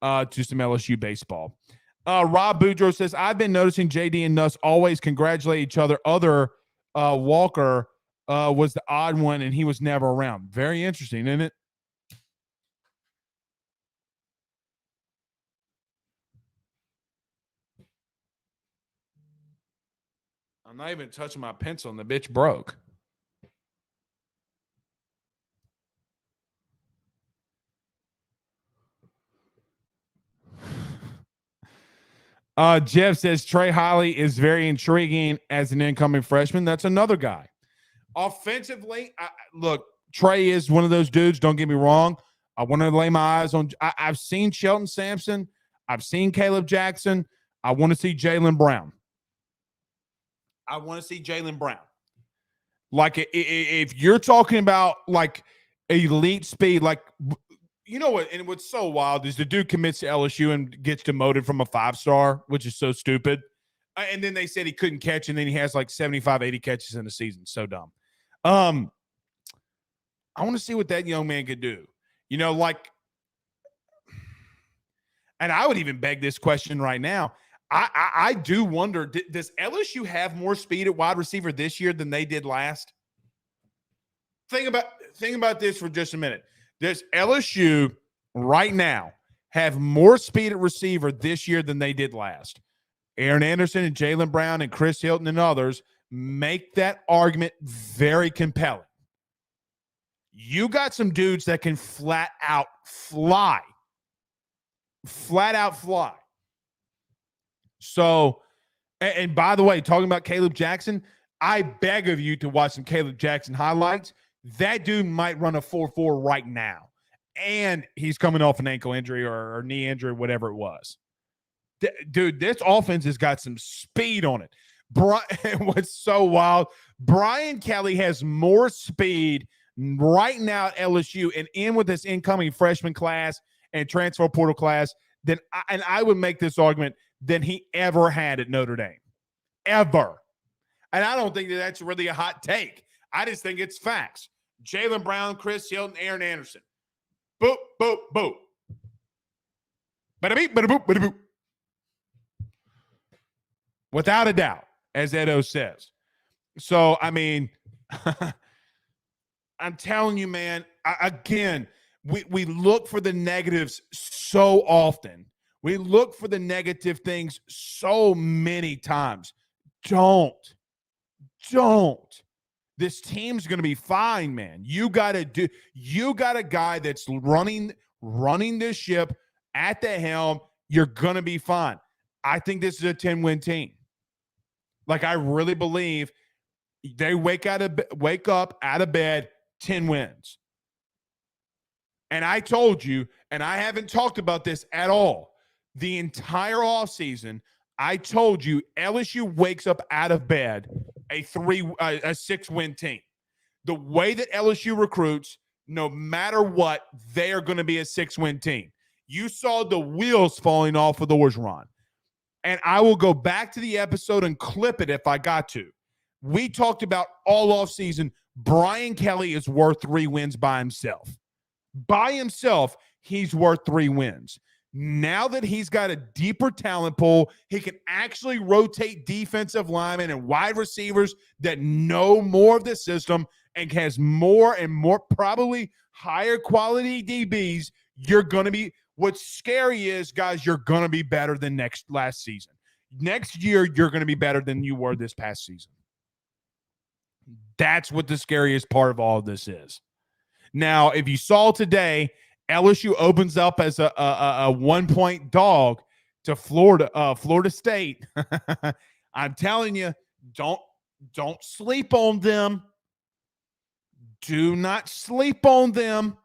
to some LSU baseball. Rob Boudreaux says, I've been noticing JD and Nuss always congratulate each other. Walker was the odd one, and he was never around. Very interesting, isn't it? I'm not even touching my pencil, and the bitch broke. Jeff says Trey Holly is very intriguing as an incoming freshman. That's another guy. Offensively, look, Trey is one of those dudes. Don't get me wrong. I want to lay my eyes on. I've seen Shelton Sampson. I've seen Caleb Jackson. I want to see Jaylen Brown. Like, if you're talking about like elite speed, like You know what? And what's so wild is the dude commits to LSU and gets demoted from a 5-star, which is so stupid. And then they said he couldn't catch, and then he has like 75, 80 catches in a season. So dumb. I want to see what that young man could do. You know, like, and I would even beg this question right now. I do wonder, does LSU have more speed at wide receiver this year than they did last? Think about this for just a minute. Does LSU right now have more speed at receiver this year than they did last? Aaron Anderson and Jaylen Brown and Chris Hilton and others make that argument very compelling. You got some dudes that can flat out fly. Flat out fly. So, and by the way, talking about Caleb Jackson, I beg of you to watch some Caleb Jackson highlights. That dude might run a 4.4 right now. And he's coming off an ankle injury or knee injury, whatever it was. Dude, this offense has got some speed on it. What's so wild, Brian Kelly has more speed right now at LSU and in with this incoming freshman class and transfer portal class than I would make this argument than he ever had at Notre Dame. Ever. And I don't think that that's really a hot take. I just think it's facts. Jaylen Brown, Chris Hilton, Aaron Anderson. Boop, boop, boop. Bada beep, bada boop, bada boop. Without a doubt, as Edo says. So, I mean, I'm telling you, man, we look for the negatives so often. We look for the negative things so many times. Don't. This team's going to be fine, man. You got a guy that's running this ship at the helm. You're going to be fine. I think this is a 10-win team. Like, I really believe they wake up out of bed 10 wins. And I told you, and I haven't talked about this at all, the entire offseason, I told you LSU wakes up out of bed a 6-win team. The way that LSU recruits, no matter what, they are going to be a 6-win team. You saw the wheels falling off of the Orgeron. And I will go back to the episode and clip it if I got to. We talked about all offseason, Brian Kelly is worth 3 wins by himself. By himself, he's worth 3 wins. Now that he's got a deeper talent pool, he can actually rotate defensive linemen and wide receivers that know more of the system and has more and more probably higher quality DBs. You're going to be – what's scary is, guys, you're going to be better than last season. Next year, you're going to be better than you were this past season. That's what the scariest part of all of this is. Now, if you saw today – LSU opens up as a 1-point dog to Florida State. I'm telling you, don't sleep on them. Do not sleep on them.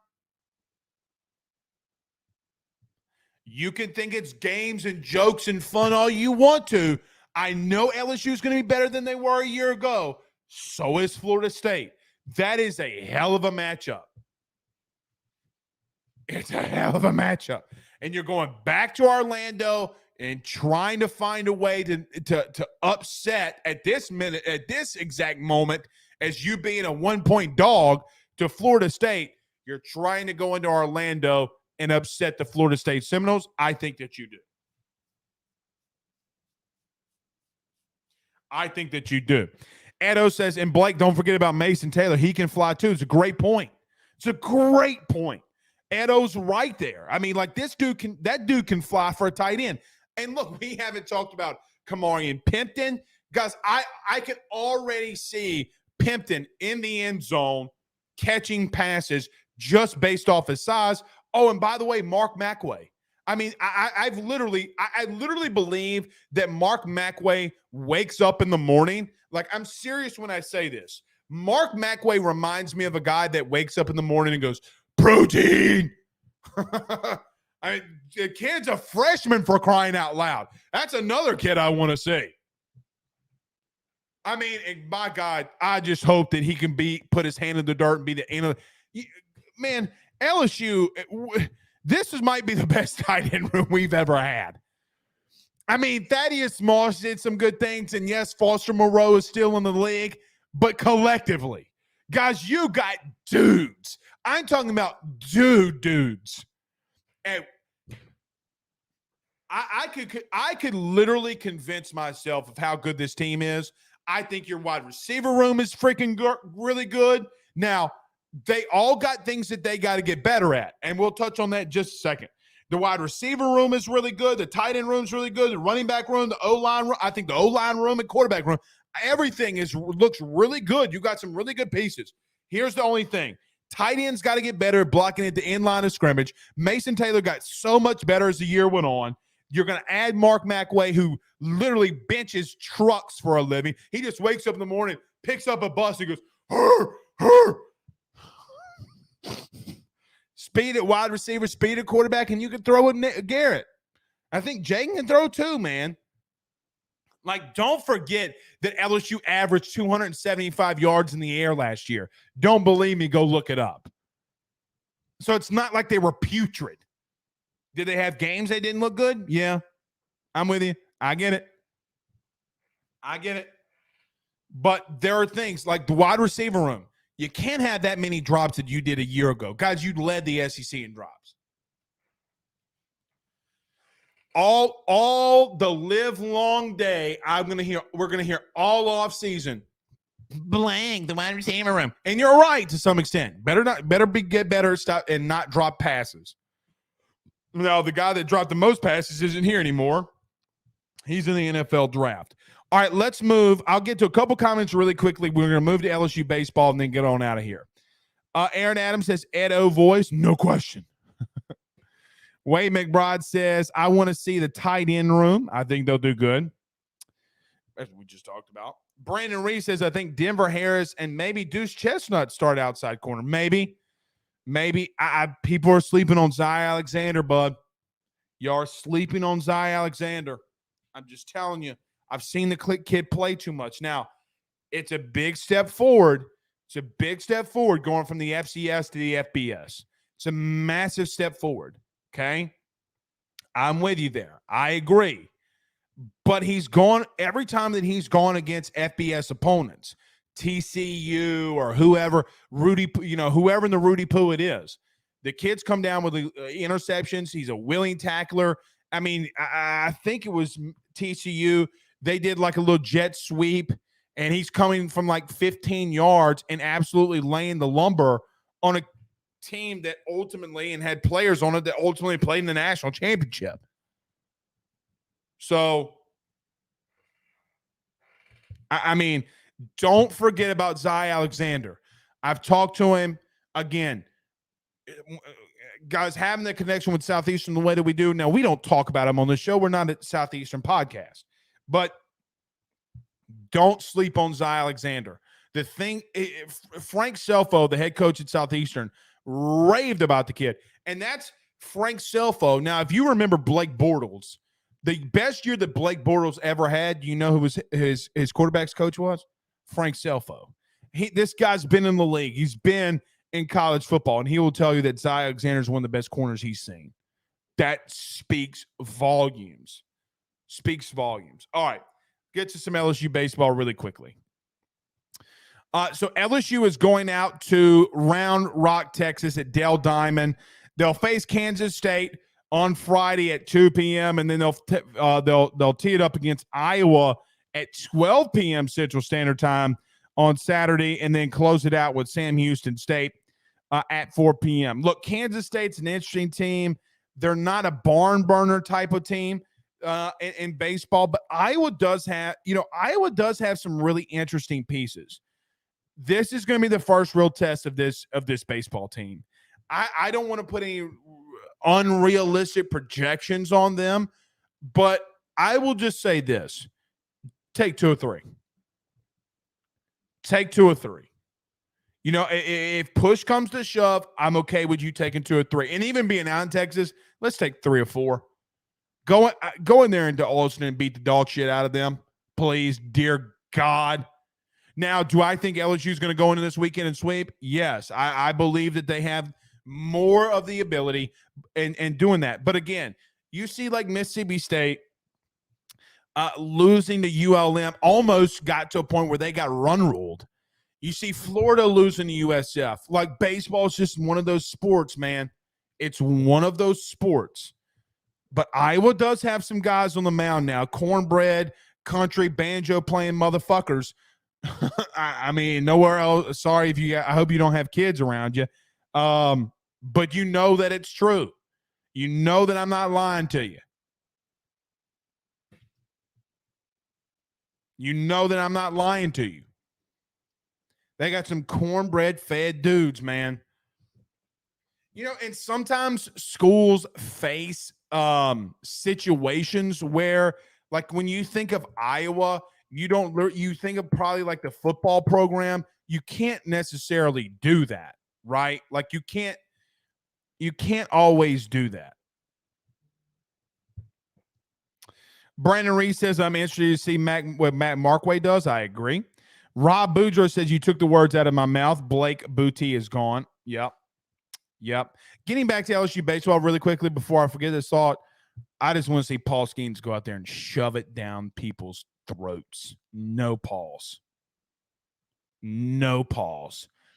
You can think it's games and jokes and fun all you want to. I know LSU is going to be better than they were a year ago. So is Florida State. That is a hell of a matchup. It's a hell of a matchup. And you're going back to Orlando and trying to find a way to upset at this exact moment, as you being a 1-point dog to Florida State. You're trying to go into Orlando and upset the Florida State Seminoles. I think that you do. I think that you do. Edo says, and Blake, don't forget about Mason Taylor. He can fly too. It's a great point. It's a great point. Edo's right there. I mean, like, that dude can fly for a tight end. And look, we haven't talked about Kamarian Pimpton. Guys, I can already see Pimpton in the end zone catching passes just based off his size. Oh, and by the way, Mark McWay. I mean, I literally believe that Mark McWay wakes up in the morning. Like, I'm serious when I say this. Mark McWay reminds me of a guy that wakes up in the morning and goes, protein. I mean, the kid's a freshman, for crying out loud. That's another kid I want to see. I mean, my God, I just hope that he can put his hand in the dirt and be the man. LSU, might be the best tight end room we've ever had. I mean, Thaddeus Moss did some good things, and yes, Foster Moreau is still in the league, but collectively, guys, you got dudes. I'm talking about dudes. And I could literally convince myself of how good this team is. I think your wide receiver room is freaking really good. Now, they all got things that they got to get better at, and we'll touch on that in just a second. The wide receiver room is really good. The tight end room is really good. The running back room, the O-line room, I think the O-line room and quarterback room, everything looks really good. You got some really good pieces. Here's the only thing. Tight ends got to get better at blocking at the end line of scrimmage. Mason Taylor got so much better as the year went on. You're going to add Mark McWay, who literally benches trucks for a living. He just wakes up in the morning, picks up a bus, and goes, hurr. Speed at wide receiver, speed at quarterback, and you can throw it Garrett. I think Jaden can throw too, man. Like, don't forget that LSU averaged 275 yards in the air last year. Don't believe me? Go look it up. So it's not like they were putrid. Did they have games they didn't look good? Yeah, I'm with you. I get it. But there are things like the wide receiver room. You can't have that many drops that you did a year ago. Guys, you led the SEC in drops. All the live long day, we're gonna hear all off season. Blank the wide receiver room. And you're right to some extent. Get better, stop and not drop passes. Now, the guy that dropped the most passes isn't here anymore. He's in the NFL draft. All right, let's move. I'll get to a couple comments really quickly. We're going to move to LSU baseball and then get on out of here. Aaron Adams says, Ed O voice. No question. Wade McBride says, I want to see the tight end room. I think they'll do good. As we just talked about. Brandon Reed says, I think Denver Harris and maybe Deuce Chestnut start outside corner. Maybe. People are sleeping on Zy Alexander, bud. You are sleeping on Zy Alexander. I'm just telling you. I've seen the kid play too much. Now, it's a big step forward. It's a big step forward going from the FCS to the FBS. It's a massive step forward, okay? I'm with you there. I agree. But he's gone every time that he's gone against FBS opponents, TCU or whoever, whoever in the Rudy Poo it is. The kids come down with the interceptions. He's a willing tackler. I mean, I think it was TCU. They did like a little jet sweep, and he's coming from like 15 yards and absolutely laying the lumber on a team that ultimately and had players on it that ultimately played in the national championship. So, I mean, don't forget about Zy Alexander. I've talked to him again. Guys, having the connection with Southeastern the way that we do. Now, we don't talk about him on the show. We're not a Southeastern podcast. But don't sleep on Zy Alexander. The thing, Frank Selfo, the head coach at Southeastern, raved about the kid. And that's Frank Selfo. Now, if you remember Blake Bortles, the best year that Blake Bortles ever had, you know who was his quarterback's coach was? Frank Selfo. This guy's been in the league. He's been in college football, and he will tell you that Zy Alexander is one of the best corners he's seen. That speaks volumes. All right, get to some LSU baseball really quickly. So LSU is going out to Round Rock, Texas at Dell Diamond. They'll face Kansas State on Friday at 2 p.m., and then they'll tee it up against Iowa at 12 p.m. Central Standard Time on Saturday, and then close it out with Sam Houston State at 4 p.m. Look, Kansas State's an interesting team. They're not a barn burner type of team in baseball, but Iowa does have some really interesting pieces. This is going to be the first real test of this baseball team. I don't want to put any unrealistic projections on them, but I will just say this. Take 2 or 3. Take 2 or 3. You know, if push comes to shove, I'm okay with you taking 2 or 3. And even being out in Texas, let's take 3 or 4. Go in there into Austin and beat the dog shit out of them. Please, dear God. Now, do I think LSU is going to go into this weekend and sweep? Yes. I believe that they have more of the ability and doing that. But again, you see like Mississippi State losing to ULM almost got to a point where they got run ruled. You see Florida losing to USF. Like baseball is just one of those sports, man. It's one of those sports. But Iowa does have some guys on the mound now. Cornbread, country, banjo playing motherfuckers. I mean, nowhere else. Sorry if I hope you don't have kids around you. But you know that it's true. You know that I'm not lying to you. You know that I'm not lying to you. They got some cornbread fed dudes, man. You know, and sometimes schools face situations where, like, when you think of Iowa, you think of probably like the football program. You can't necessarily do that, right? Like you can't always do that. Brandon Reese says, I'm interested to see what Matt Markway does. I agree. Rob Boudreaux says, you took the words out of my mouth. Blake Booty is gone. Yep. Getting back to LSU baseball really quickly before I forget this thought, I just want to see Paul Skeens go out there and shove it down people's throats. No pause.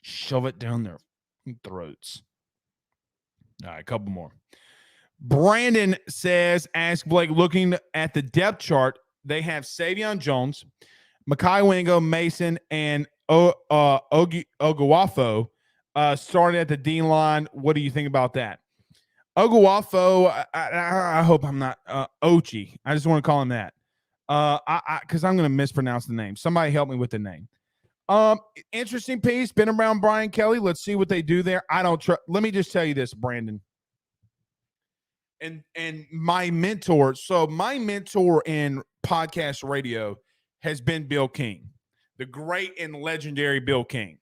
Shove it down their throats. All right, a couple more. Brandon says, ask Blake, looking at the depth chart, they have Savion Jones, Makai Wingo, Mason, and Oguafo starting at the D line. What do you think about that? Oguafo, I hope I'm not Ochi. I just want to call him that. Because I'm going to mispronounce the name. Somebody help me with the name. Interesting piece. Been around Brian Kelly. Let's see what they do there. I don't trust. Let me just tell you this, Brandon. And my mentor, so my mentor in podcast radio has been Bill King, the great and legendary Bill King.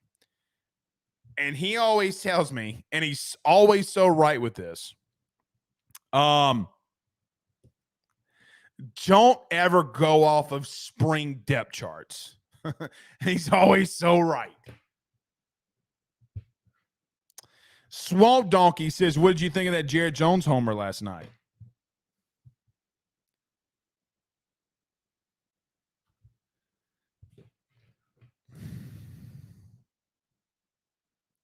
And he always tells me, and he's always so right with this, don't ever go off of spring depth charts. He's always so right. Swamp Donkey says, what did you think of that Jared Jones homer last night?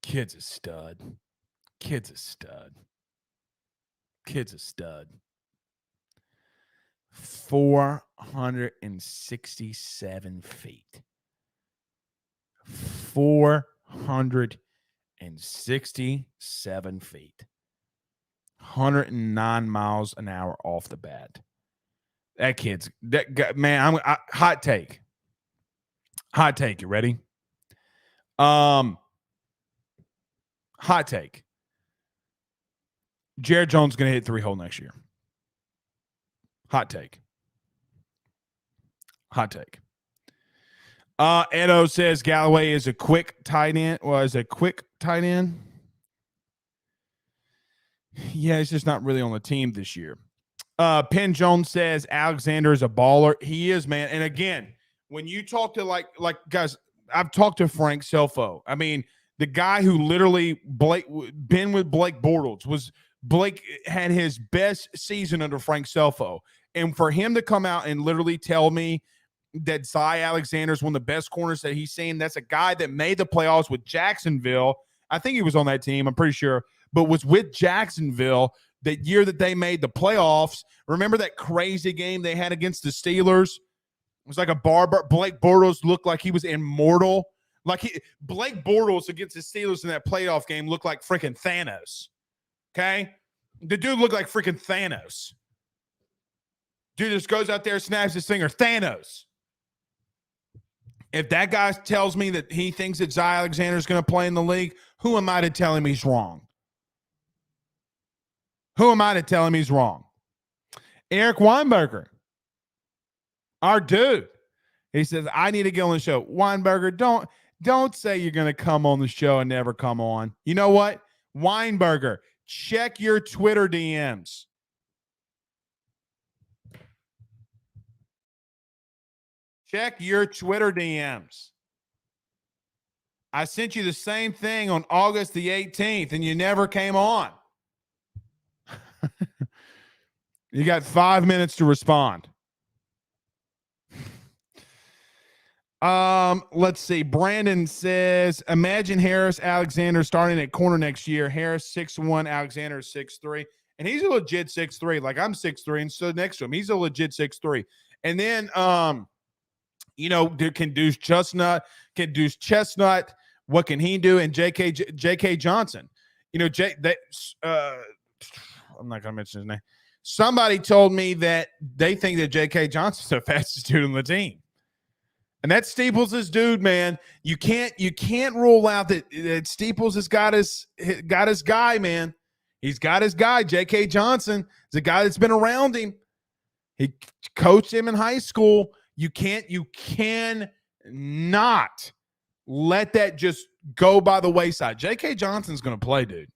Kid's a stud. 467 feet. 467 feet. 109 miles an hour off the bat. That kid's that guy, man. Hot take. You ready? Hot take. Jared Jones is going to hit 3-hole next year. Hot take. Edo says Galloway is a quick tight end. Yeah, he's just not really on the team this year. Penn Jones says Alexander is a baller. He is, man. And again, when you talk to like guys, I've talked to Frank Selfo. I mean, the guy who literally been with Blake Bortles Blake had his best season under Frank Selfo. And for him to come out and literally tell me that Zy Alexander is one of the best corners that he's seen, that's a guy that made the playoffs with Jacksonville. I think he was on that team, I'm pretty sure, but was with Jacksonville that year that they made the playoffs. Remember that crazy game they had against the Steelers? It was like a barber. Blake Bortles looked like he was immortal. Blake Bortles against the Steelers in that playoff game looked like freaking Thanos. Okay? The dude looked like freaking Thanos. Dude just goes out there, snaps his finger. Thanos. If that guy tells me that he thinks that Zy Alexander is going to play in the league, who am I to tell him he's wrong? Eric Weinberger, our dude. He says, I need to get on the show. Weinberger, don't say you're going to come on the show and never come on. You know what? Weinberger, check your Twitter DMs. Check your Twitter DMs. I sent you the same thing on August the 18th, and you never came on. You got 5 minutes to respond. Let's see. Brandon says, imagine Harris Alexander starting at corner next year. Harris 6'1", Alexander 6'3", and he's a legit 6'3". Like I'm 6'3", and so next to him, he's a legit 6'3". And then can Deuce Chestnut. What can he do? And J.K. Johnson. I'm not gonna mention his name. Somebody told me that they think that J.K. Johnson's the fastest dude on the team. And that Steeples is dude, man. You can't rule out that Steeples has got his guy, man. He's got his guy. J.K. Johnson is a guy that's been around him. He coached him in high school. You cannot let that just go by the wayside. J.K. Johnson's going to play, dude.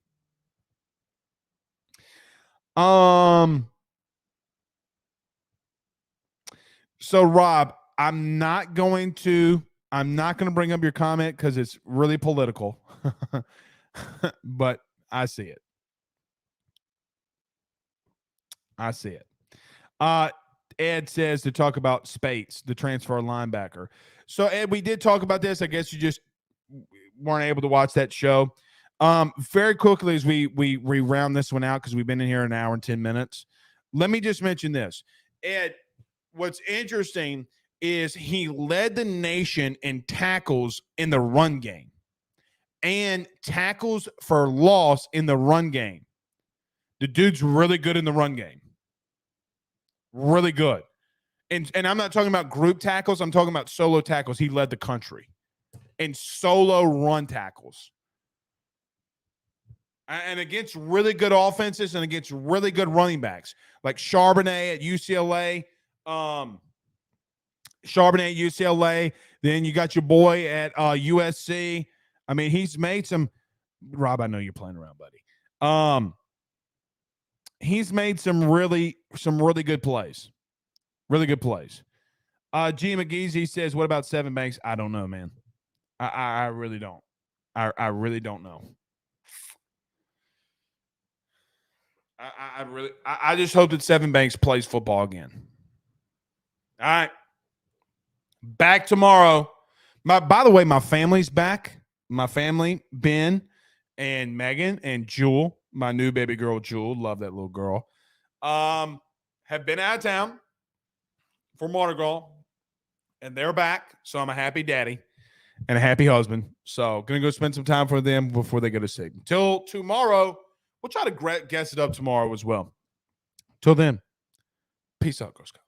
So Rob, I'm not going to bring up your comment because it's really political, but I see it. Ed says to talk about Spates, the transfer linebacker. So Ed, we did talk about this. I guess you just weren't able to watch that show. Very quickly as we round this one out because we've been in here an hour and 10 minutes. Let me just mention this. Ed, what's interesting is he led the nation in tackles in the run game and tackles for loss in the run game. The dude's really good in the run game. Really good. And I'm not talking about group tackles. I'm talking about solo tackles. He led the country in solo run tackles. And against really good offenses and against really good running backs like Charbonnet at UCLA. Then you got your boy at USC. I mean, he's made some. Rob, I know you're playing around, buddy. He's made some really good plays. Really good plays. G. McGeezy says, "What about Seven Banks?" I don't know, man. I really don't. I really don't know. I just hope that Seven Banks plays football again. All right. Back tomorrow. By the way, my family's back. My family, Ben and Megan and Jewel, my new baby girl, Jewel. Love that little girl. Have been out of town for Mardi Gras, and they're back. So I'm a happy daddy and a happy husband. So going to go spend some time for them before they go to sleep. Until tomorrow, we'll try to guess it up tomorrow as well. Till then, peace out, Go Scouts.